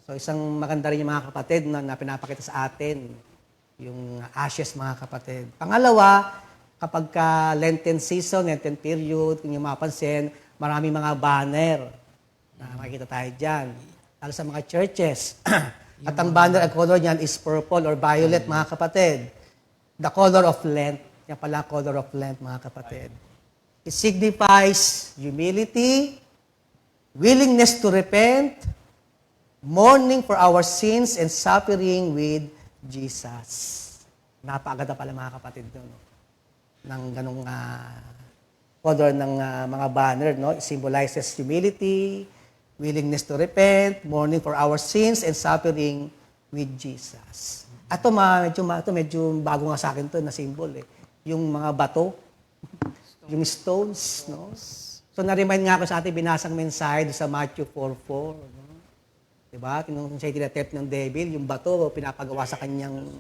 [SPEAKER 1] So isang maganda rin yung mga kapatid na pinapakita sa atin, yung ashes mga kapatid. Pangalawa, kapag ka Lenten season, Lenten period, kung yung mapansin, marami mga banner na makikita tayo dyan. Lalo sa mga churches. At ang banner, ang color niyan is purple or violet mga kapatid. The color of Lent. Yan pala color of Lent mga kapatid. It signifies humility, willingness to repent, mourning for our sins, and suffering with Jesus. Napakaganda pala mga kapatid doon. No? Ng ganong color ng mga banner. No? It symbolizes humility, willingness to repent, mourning for our sins, and suffering with Jesus. Ito medyo bago nga sa akin to na symbol. Yung mga bato, yung stones. No? So na-remind nga ako sa ating binasang mensahe sa Matthew 4:4. No? Diba? Kung siya tinatempt ng devil, yung bato, pinapagawa sa kanyang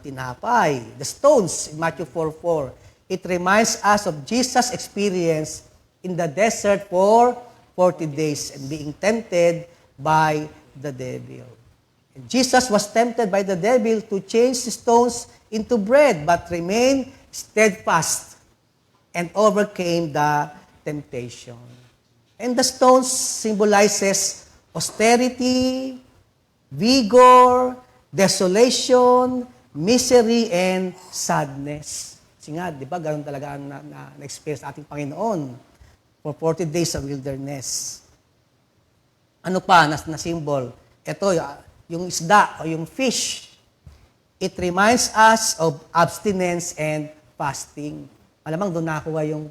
[SPEAKER 1] tinapay. The stones, in Matthew 4:4. It reminds us of Jesus' experience in the desert for 40 days and being tempted by the devil. And Jesus was tempted by the devil to change the stones into bread, but remained steadfast and overcame the temptation. And the stones symbolizes austerity, vigor, desolation, misery, and sadness. Kasi nga, di ba, ganoon talaga ang na-experience ating Panginoon for 40 days sa wilderness. Ano pa na symbol? Ito, yung isda o yung fish. It reminds us of abstinence and fasting. Malamang doon nakuha yung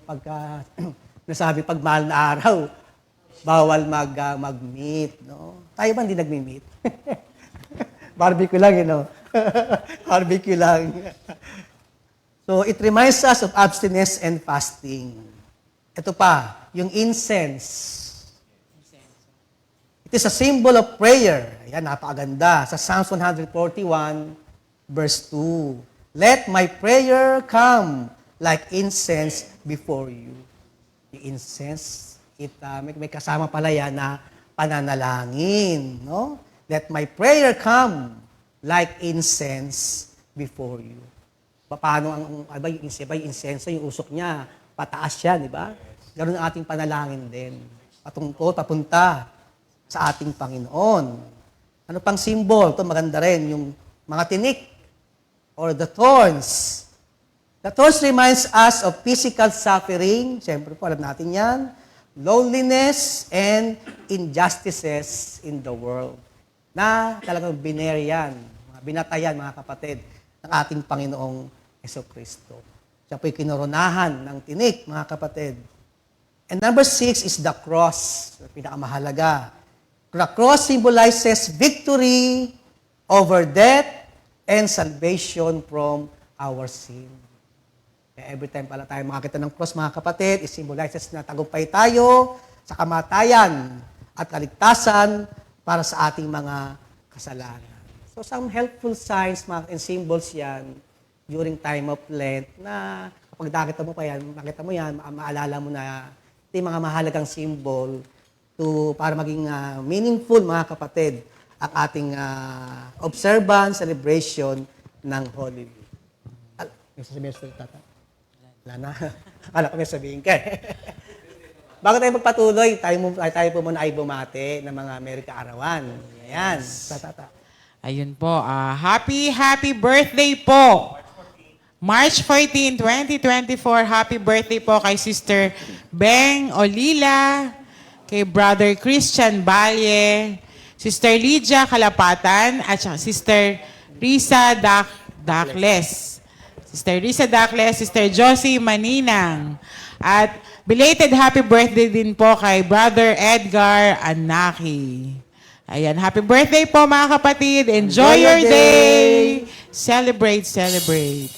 [SPEAKER 1] nasabi pag mahal na araw, bawal mag-meat. No? Tayo ba hindi nag-meat? Barbecue lang, Barbecue lang. So, it reminds us of abstinence and fasting. Ito pa, yung incense. It is a symbol of prayer. Ayan, napakaganda. Sa Psalms 141, verse 2. Let my prayer come like incense before you. Yung incense, may kasama pala yan na pananalangin. No? Let my prayer come like incense before you. Paano yung incense, yung usok niya, pataas yan, di ba? Ganun ang ating panalangin din. Patungkol, papunta sa ating Panginoon. Ano pang symbol? Ito maganda rin, yung mga tinik or the thorns. The thorns reminds us of physical suffering. Siyempre po, alam natin yan. Loneliness and injustices in the world. Na talagang bineriyan, binatayan mga kapatid, ng ating Panginoong Jesucristo. Siya po'y kinoronahan ng tinik, mga kapatid. And number 6 is the cross. Pinakamahalaga. The cross symbolizes victory over death and salvation from our sin. Kaya every time pala tayo makakita ng cross, mga kapatid, it symbolizes na tagumpay tayo sa kamatayan at kaligtasan para sa ating mga kasalanan. So some helpful signs and symbols yan during time of Lent na kapag nakita mo yan, maalala mo na ito yung mga mahalagang symbol para maging meaningful, mga kapatid, ang ating observance, celebration ng Holy Week. May sasabihin sa tata? Wala na. Akala ko may sabihin ka. Bago tayo magpatuloy, tayo po muna ay bumate ng mga Merry Kaarawan. Ayan, sa tata.
[SPEAKER 6] Ayun po. Happy birthday po! March 14, 2024, happy birthday po kay Sister Beng Olila, kay Brother Christian Balle, Sister Lydia Kalapatan, at Sister Risa Dakles. Sister Risa Dakles, Sister Josie Maninang. At belated happy birthday din po kay Brother Edgar Anaki. Ayan, happy birthday po mga kapatid. Enjoy your day. Celebrate, celebrate.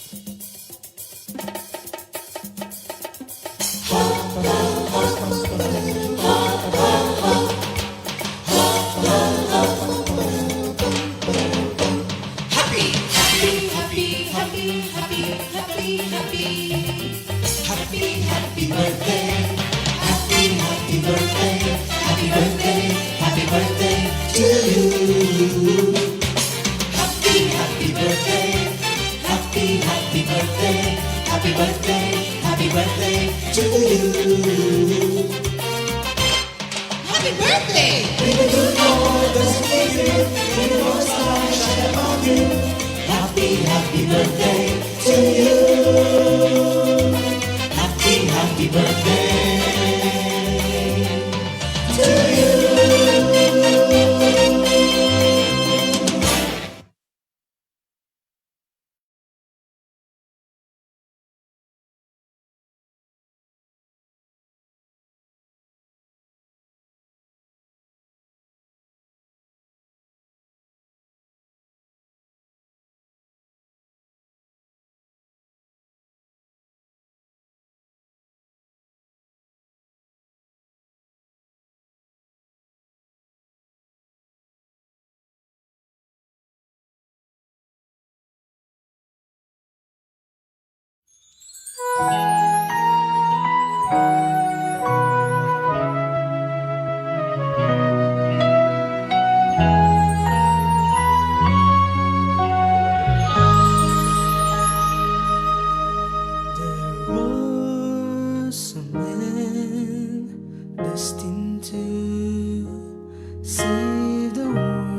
[SPEAKER 4] There was a man destined to save the world,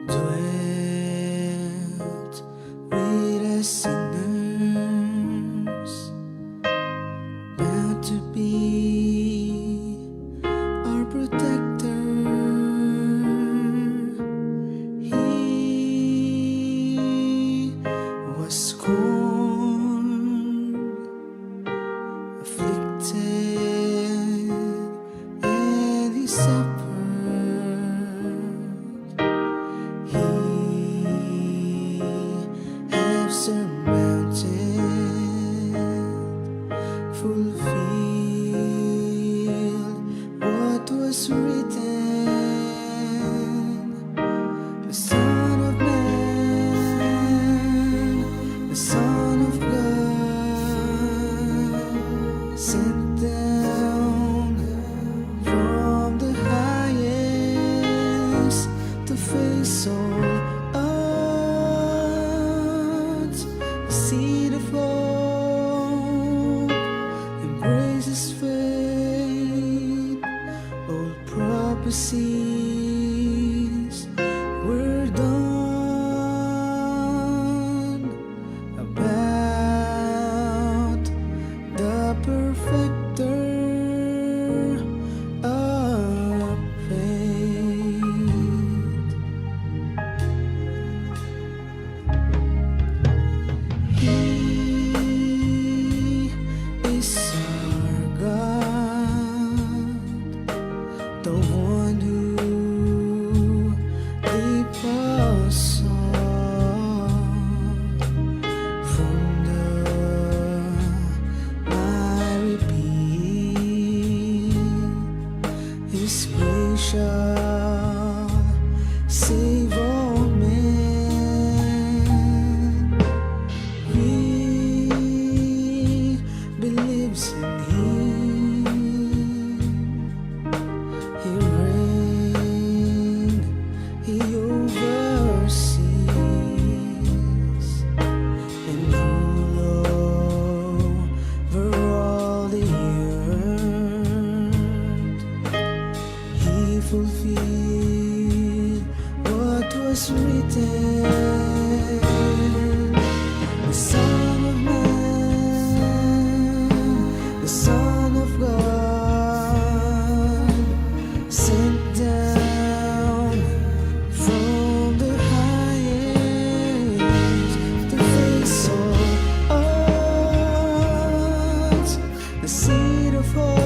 [SPEAKER 4] dwelt with us sinners, bound to be our protector. He was scorned, afflicted, and he suffered. He have surmounted, fulfilled what was written. The Son of Man, the Son of God, sent down from the highest to face all odds. The seed of hope embraces faith. All prophecies were done about the perfecter of faith. He is our God, the one who leads us on from the miry pit. His grace shall save all men. He believes in Him. He reigned, He oversees, and rule over all the earth. He fulfilled what was written. The Son of Man, the Son of God, sent down from the highest to face all odds. The seed of hope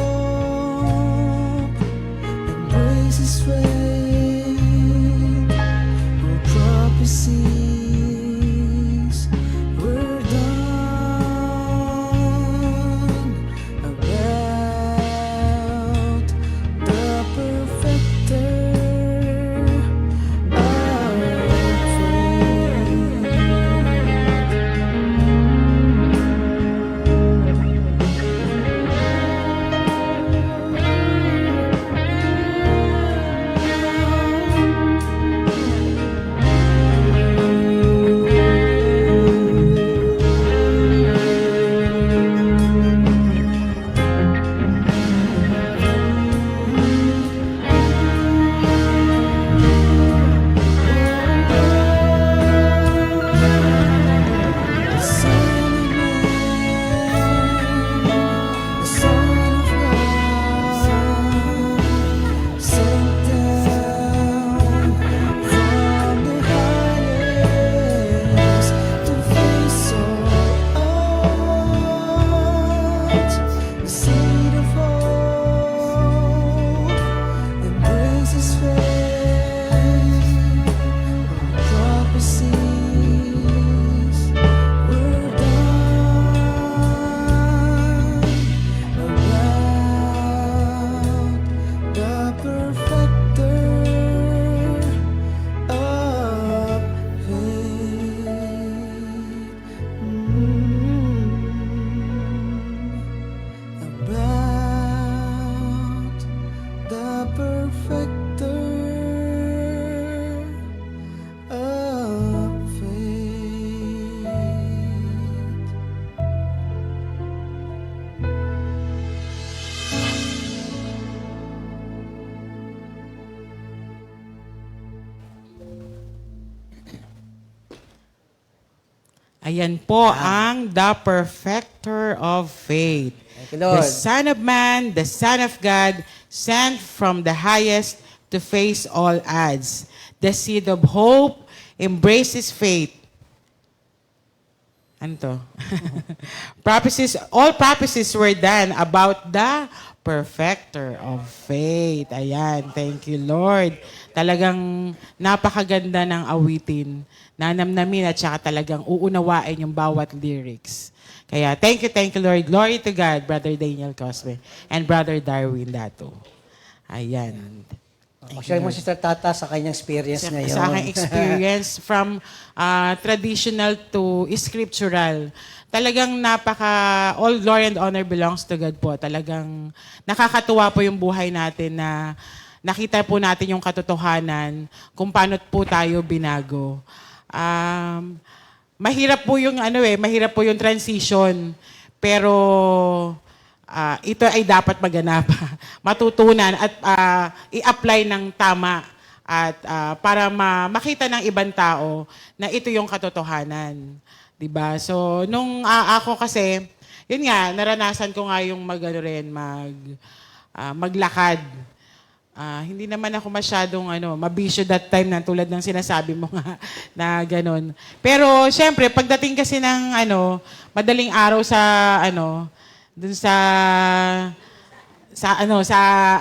[SPEAKER 6] Ayan po ang the perfecter of faith.
[SPEAKER 1] Thank you, Lord.
[SPEAKER 6] The Son of Man, the Son of God, sent from the highest to face all odds. The seed of hope embraces faith. Ano to? All prophecies were done about the perfecter of faith. Ayan, thank you, Lord. Talagang napakaganda ng awitin. Nanamnamin at saka talagang uunawain yung bawat lyrics. Kaya thank you, Lord. Glory to God, Brother Daniel Cosme and Brother Darwin Dato. Ayan.
[SPEAKER 1] Share mo, Sister Tata, sa kanyang experience ngayon.
[SPEAKER 6] Sa aking experience from traditional to scriptural. Talagang all glory and honor belongs to God po. Talagang nakakatuwa po yung buhay natin na nakita po natin yung katotohanan kung paano po tayo binago. Mahirap po yung transition. Pero ito ay dapat maganap, matutunan at i-apply ng tama at para makita ng ibang tao na ito yung katotohanan. 'Di ba? So nung ako kasi, yun nga, naranasan ko nga yung maglakad. Hindi naman ako masyadong mabisyo that time na tulad ng sinasabi mo nga na ganun. Pero syempre pagdating kasi ng madaling araw sa dun sa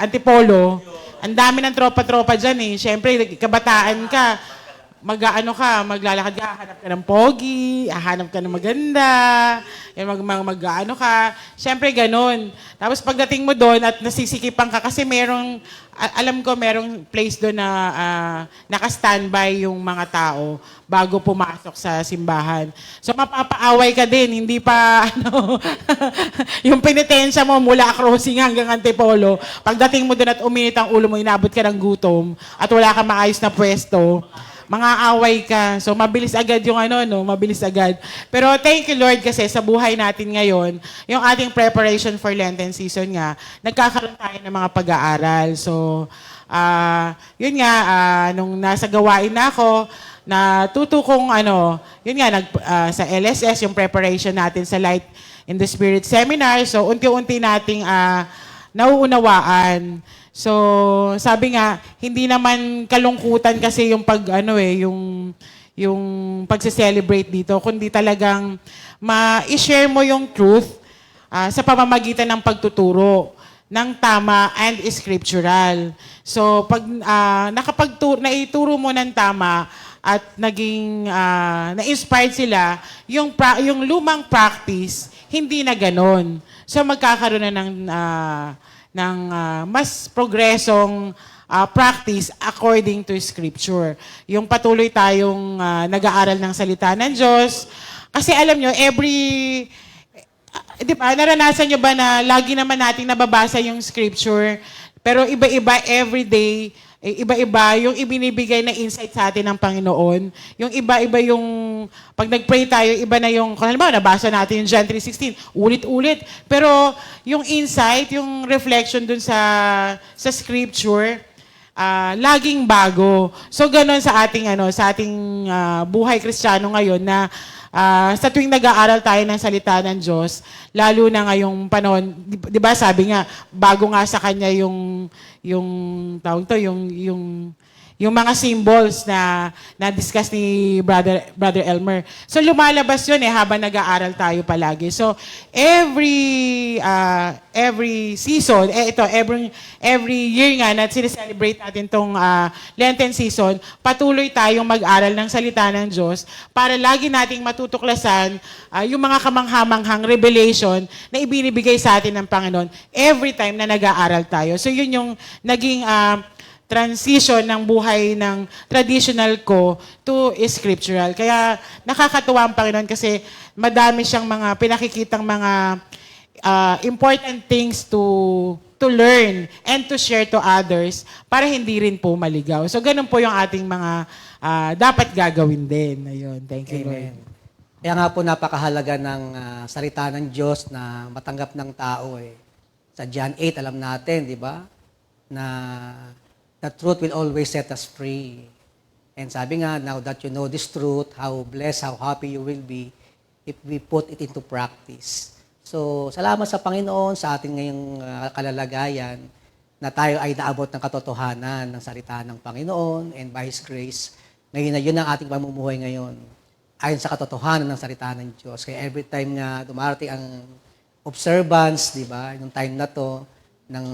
[SPEAKER 6] Antipolo, ang dami ng tropa-tropa diyan eh. Syempre kabataan ka, maglalakad ka, hahanap ka ng pogi, hahanap ka ng maganda, mag-ano ka. Siyempre, ganun. Tapos pagdating mo doon at nasisikipan ka kasi alam ko merong place doon na naka-standby yung mga tao bago pumasok sa simbahan. So mapapaaway ka din, hindi pa yung penitensya mo mula crossing hanggang Antipolo. Pagdating mo doon at uminit ang ulo mo, inabot ka ng gutom at wala ka maayos na pwesto, mga away ka. So, mabilis agad yung mabilis agad. Pero thank you, Lord, kasi sa buhay natin ngayon, yung ating preparation for Lenten season nga, nagkakaroon tayo ng mga pag-aaral. So, yun nga, nung nasa gawain na ako, natuto kong yun nga, sa LSS, yung preparation natin sa Light in the Spirit Seminar. So, unti-unti nating nauunawaan. So, sabi nga, hindi naman kalungkutan kasi yung yung pagse-celebrate dito, kundi talagang ma-share mo yung truth sa pamamagitan ng pagtuturo ng tama and scriptural. So, pag naituro mo ng tama at naging na-inspired sila, yung lumang practice, hindi na ganon. So, magkakaroon na ng mas progresong practice according to Scripture. Yung patuloy tayong nag-aaral ng salita ng Diyos. Kasi alam nyo, di ba, naranasan nyo ba na lagi naman nating nababasa yung Scripture, pero iba-iba everyday, iba-iba yung ibinibigay na insight sa atin ng Panginoon. Yung iba-iba yung, pag nag-pray tayo, iba na yung, kung halimbawa, nabasa natin yung John 3:16, ulit-ulit. Pero yung insight, yung reflection dun sa Scripture, laging bago. So, ganun sa ating, buhay Kristiyano ngayon na sa tuwing nag-aaral tayo ng salita ng Diyos, lalo na ngayong panahon, di ba sabi nga, bago nga sa kanya yung mga symbols na na-discuss ni Brother Elmer. So lumalabas yun habang nag-aaral tayo palagi. So every season, every year nga na sineselebrate natin tong Lenten season, patuloy tayong mag-aral ng salita ng Diyos para lagi nating matutuklasan yung mga kamanghamanghang revelation na ibinibigay sa atin ng Panginoon every time na nag-aaral tayo. So yun yung naging transition ng buhay ng traditional ko to scriptural. Kaya nakakatuwa ang Panginoon kasi madami siyang mga pinakikitang mga important things to learn and to share to others para hindi rin po maligaw. So ganun po yung ating mga dapat gagawin din. Ayun. Thank you, Lord.
[SPEAKER 1] Amen. Kaya nga po napakahalaga ng salita ng Diyos na matanggap ng tao eh. Sa John 8, alam natin, di ba? Na the truth will always set us free. And sabi nga, now that you know this truth, how blessed, how happy you will be if we put it into practice. So, salamat sa Panginoon sa ating ngayong kalalagayan na tayo ay naabot ng katotohanan ng salita ng Panginoon, and by His grace, ngayon na yun ang ating pamumuhay ngayon ayon sa katotohanan ng salita ng Diyos. Kaya every time nga dumarating ang observance, di ba, yung time na to ng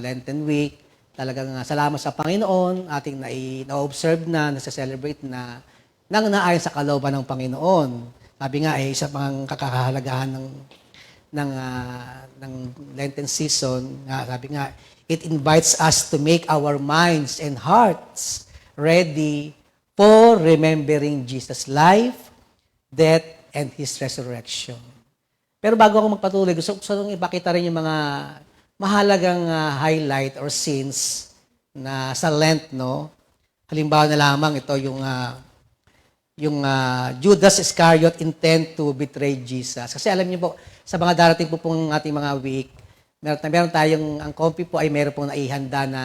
[SPEAKER 1] Lenten Week, talagang salamat sa Panginoon, ating na-observe na, nasa-celebrate na, nang naayon sa kalooban ng Panginoon. Sabi nga, isa pang kakahalagahan ng Lenten season, sabi nga, it invites us to make our minds and hearts ready for remembering Jesus' life, death, and His resurrection. Pero bago ako magpatuloy, gusto kong ipakita rin yung mga mahalagang highlight or scenes na sa Lent, no? Halimbawa na lamang ito yung Judas Iscariot intent to betray Jesus. Kasi alam niyo po, sa mga darating po pong ating mga week, meron tayong, ang comfy po ay meron pong naihanda na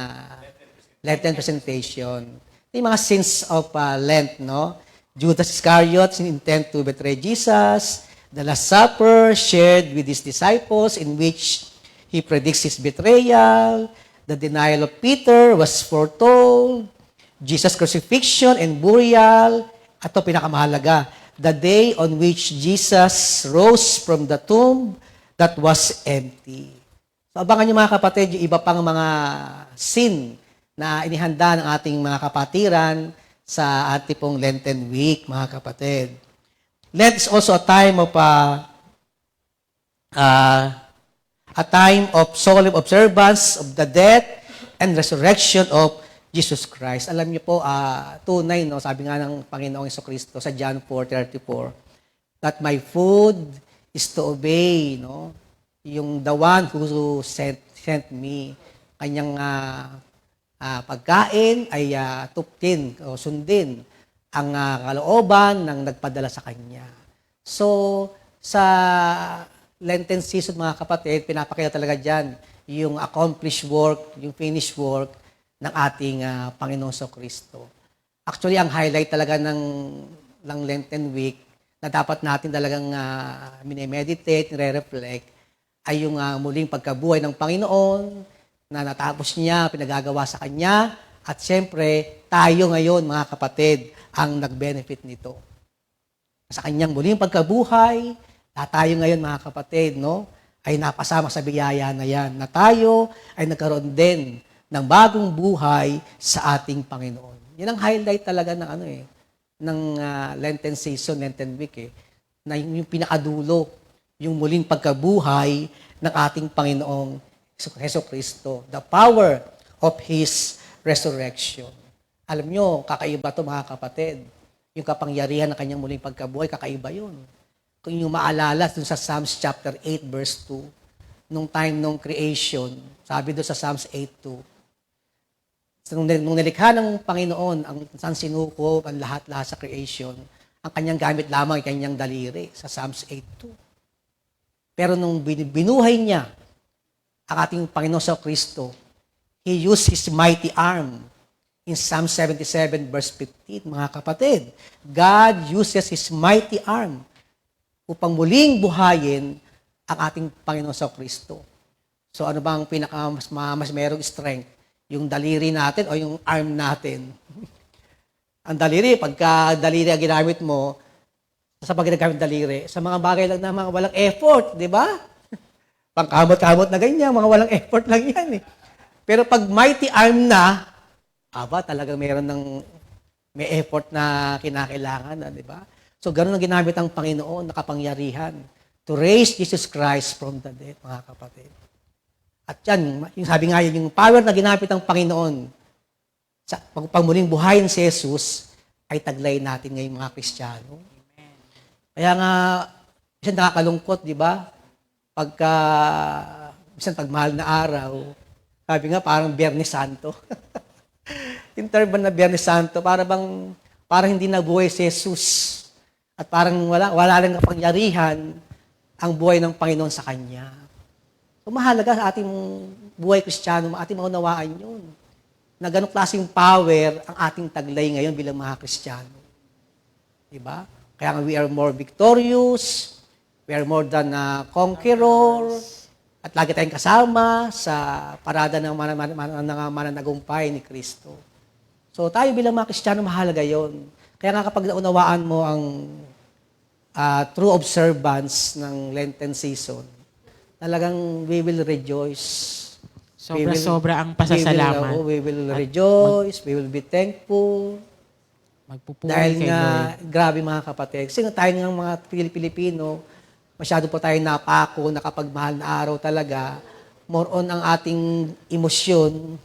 [SPEAKER 1] Lenten presentation. Yung mga scenes of Lent, no? Judas Iscariot intent to betray Jesus, the Last Supper shared with His disciples in which He predicts His betrayal, the denial of Peter was foretold, Jesus' crucifixion and burial, at ito pinakamahalaga, the day on which Jesus rose from the tomb that was empty. So abangan niyo mga kapatid, yung iba pang mga scene na inihanda ng ating mga kapatiran sa ating pong Lenten Week, mga kapatid. Lent is also a time of solemn observance of the death and resurrection of Jesus Christ. Alam niyo po, tunay, no? Sabi nga ng Panginoong Jesucristo sa John 4:34, that my food is to obey, no? Yung the one who sent me, kanyang pagkain ay tuptin o sundin ang kalooban ng nagpadala sa kanya. So, sa Lenten season, mga kapatid, pinapakita talaga dyan yung accomplished work, yung finished work ng ating Panginoon Jesucristo. Actually, ang highlight talaga ng Lenten Week na dapat natin talagang minemeditate, nire-reflect, ay yung muling pagkabuhay ng Panginoon na natapos niya, pinagagawa sa Kanya, at siyempre, tayo ngayon, mga kapatid, ang nag-benefit nito. Sa Kanyang muling pagkabuhay, tayo ngayon, mga kapatid, no, ay napasama sa biyaya na yan, na tayo ay nagkaroon din ng bagong buhay sa ating Panginoon. Yan ang highlight talaga ng ng Lenten season, Lenten Week, na yung pinakadulo, yung muling pagkabuhay ng ating Panginoong Jesucristo, the power of His resurrection. Alam nyo, kakaiba to mga kapatid. Yung kapangyarihan ng kanyang muling pagkabuhay, kakaiba yun. Kung yung maalala dun sa Psalms chapter 8 verse 2, nung time nung creation, sabi doon sa Psalms 8:2, nung nilikha ng Panginoon ang sansinuko, ang lahat-lahat sa creation, ang kanyang gamit lamang ay kanyang daliri sa Psalms 8:2. Pero nung binuhay niya ang ating Panginoon sa Kristo, He used His mighty arm in Psalm 77 verse 15, mga kapatid. God uses His mighty arm upang muling buhayin ang ating Panginoon sa Kristo. So ano bang mas mayroong strength? Yung daliri natin o yung arm natin? Ang daliri, pagka daliri ang ginamit mo, sa pag ginagamit daliri, sa mga bagay lang na mga walang effort, di ba? Pangkamot-kamot na ganyan, mga walang effort lang yan eh. Pero pag mighty arm na, talagang may effort na kinakailangan, di ba? So, ganun ang ginamit ng Panginoon na kapangyarihan to raise Jesus Christ from the dead, mga kapatid. At yan, yung sabi nga yun, yung power na ginamit ng Panginoon sa pagmuling buhayin si Jesus, ay taglay natin ngayong mga Kristiyano. Kaya nga, minsan nakakalungkot, di ba? Minsan pagmahal na araw, sabi nga parang Biyernes Santo. Yung term na Biyernes Santo, parang hindi nabuhay si Jesus. At parang wala lang kapangyarihan ang buhay ng Panginoon sa Kanya. So mahalaga sa ating buhay Kristiyano, ating maunawaan yun. Na ganong klaseng power ang ating taglay ngayon bilang mga Kristiyano. Diba? Kaya nga we are more victorious, We are more than conqueror. At lagi tayong kasama sa parada ng mananagumpay ni Kristo. So tayo bilang mga Kristiyano, mahalaga yon. Kaya nga kapag naunawaan mo ang true observance ng Lenten season, talagang we will rejoice.
[SPEAKER 6] Sobra-sobra ang pasasalamat.
[SPEAKER 1] We will rejoice, we will be thankful.
[SPEAKER 6] Magpupuri
[SPEAKER 1] Dahil
[SPEAKER 6] kay
[SPEAKER 1] nga,
[SPEAKER 6] Lord.
[SPEAKER 1] grabe mga kapatid. Kasi nga tayo ng mga Pilipino, masyado po tayo napako na kapag mahal na araw talaga, more on ang ating emosyon,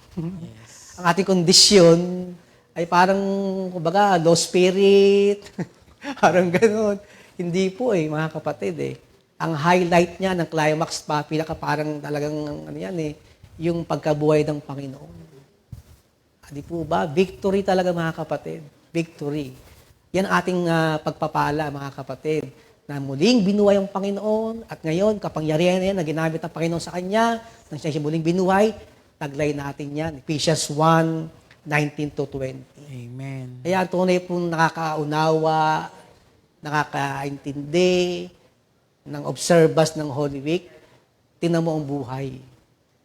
[SPEAKER 1] ang ating kondisyon, ay parang, kumbaga, low spirit, parang gano'n. Hindi po mga kapatid Ang highlight niya ng climax pa, parang talagang, ano yan yung pagkabuhay ng Panginoon. Di po ba? Victory talaga mga kapatid. Victory. Yan ang ating pagpapala mga kapatid. Na muling binuhay ang Panginoon at ngayon, kapangyarihan na yan na ginamit ng Panginoon sa Kanya, nang siya muling binuhay, taglay natin yan. Ephesians 1:19-20.
[SPEAKER 6] Amen.
[SPEAKER 1] Kaya tunay pong nakakaunawa, nakakaintindi ng observance ng Holy Week, tingnan mo ang buhay.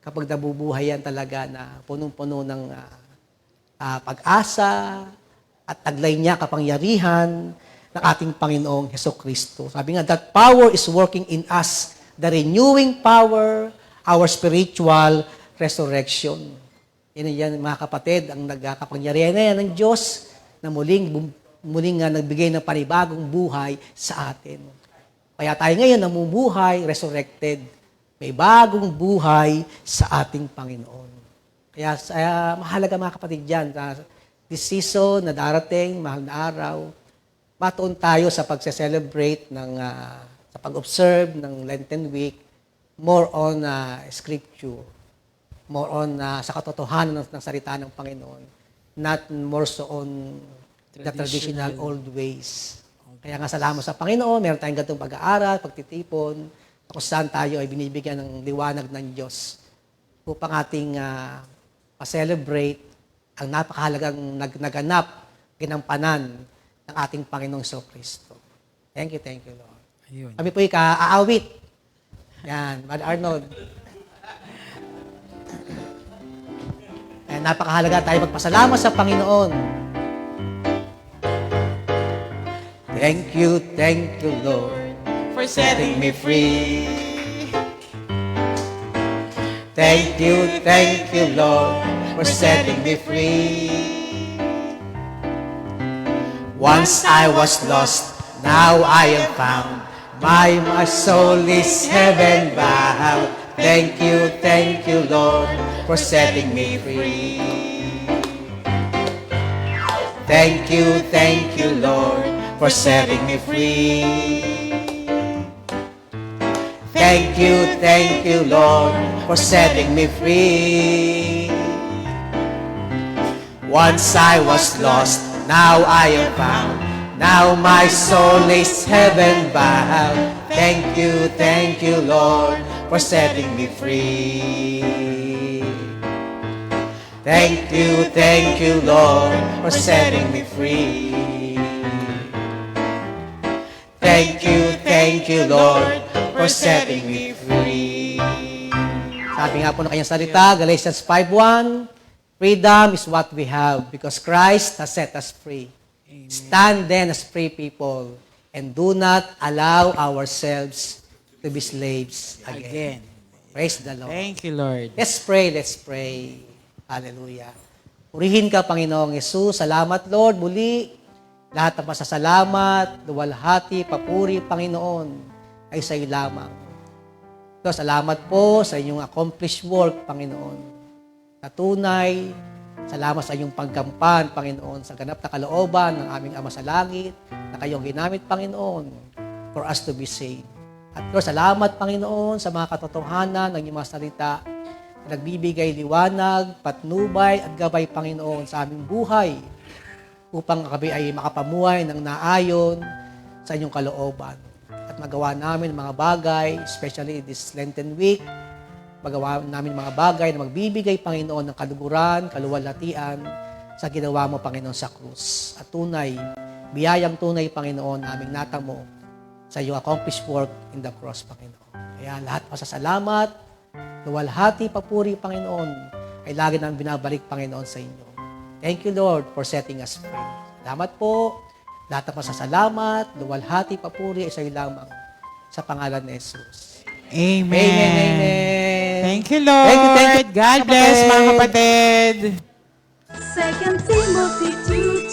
[SPEAKER 1] Kapag nabubuhay yan talaga na punong-puno ng pag-asa at taglay niya kapangyarihan ng ating Panginoong Hesukristo. Sabi nga, that power is working in us, the renewing power, our spiritual resurrection. Yan mga kapatid, ang nagkakapangyarihan na yan ng Diyos na muling nagbigay ng panibagong buhay sa atin. Kaya tayo ngayon namumuhay, resurrected. May bagong buhay sa ating Panginoon. Kaya mahalaga mga kapatid dyan, this season na darating, mahal na araw, matuon tayo sa pagse-celebrate sa pag-observe ng Lenten Week, more on scripture, more on sa katotohanan ng salita ng Panginoon, not more so on the traditional old ways. Kaya nga salamat sa Panginoon, meron tayong ganitong pag-aaral, pagtitipon, kung saan tayo ay binibigyan ng liwanag ng Diyos upang ating pa-celebrate ang napakahalagang naganap, ginampanan ng ating Panginoong Jesucristo. Thank you, Lord.
[SPEAKER 6] Ayun.
[SPEAKER 1] Kami po aawit. Yan, Brother Arnold. Napakahalaga tayo magpasalamat sa Panginoon. Thank you, Lord.
[SPEAKER 6] For setting me free.
[SPEAKER 1] Thank you, Lord, for setting me free. Once I was lost, now I am found. My soul is heaven bound. Thank you, Lord, for setting me free. Thank you, Lord, for setting me free. Thank you, Lord, for setting me free. Once I was lost, now I am found. Now my soul is heaven bound. Thank you, Lord, for setting me free. Thank you, Lord, for setting me free. Thank you, Lord, for setting me free. Sabi nga po ng kanyang salita, Galatians 5:1, freedom is what we have because Christ has set us free. Amen. Stand then as free people and do not allow ourselves to be slaves again. Praise the Lord.
[SPEAKER 6] Thank you, Lord.
[SPEAKER 1] Let's pray. Hallelujah. Purihin ka, Panginoong Yesus. Salamat, Lord, muli. Lahat ng pasasalamat, luwalhati, papuri, Panginoon, ay sa iyo lamang. So, salamat po sa inyong accomplished work, Panginoon. Sa tunay, salamat sa inyong paggampan, Panginoon, sa ganap na kalooban ng aming Ama sa Langit na kayong ginamit, Panginoon, for us to be saved. At Lord, salamat, Panginoon, sa mga katotohanan ng inyong mga salita na nagbibigay liwanag, patnubay, at gabay, Panginoon, sa aming buhay upang kami ay makapamuhay ng naayon sa inyong kalooban. At magawa namin mga bagay, especially this Lenten week, magawa namin mga bagay na magbibigay, Panginoon, ng kaluguran, kaluwalhatian sa ginawa mo, Panginoon, sa krus. At tunay, biyayang tunay, Panginoon, aming natamo sa sa iyong accomplished work in the cross, Panginoon. Kaya lahat pasasalamat, luwalhati, papuri, Panginoon, ay lagi namin binabalik, Panginoon, sa inyo. Thank you, Lord, for setting us free. Salamat po. Lahat ng pasasalamat, luwalhati, papuri, ay sa iyo lamang. Sa pangalan ni Jesus.
[SPEAKER 6] Amen.
[SPEAKER 1] Amen, amen.
[SPEAKER 6] Thank you, Lord.
[SPEAKER 1] Thank you,
[SPEAKER 6] God bless, mga kapatid.
[SPEAKER 5] 2 Timothy 2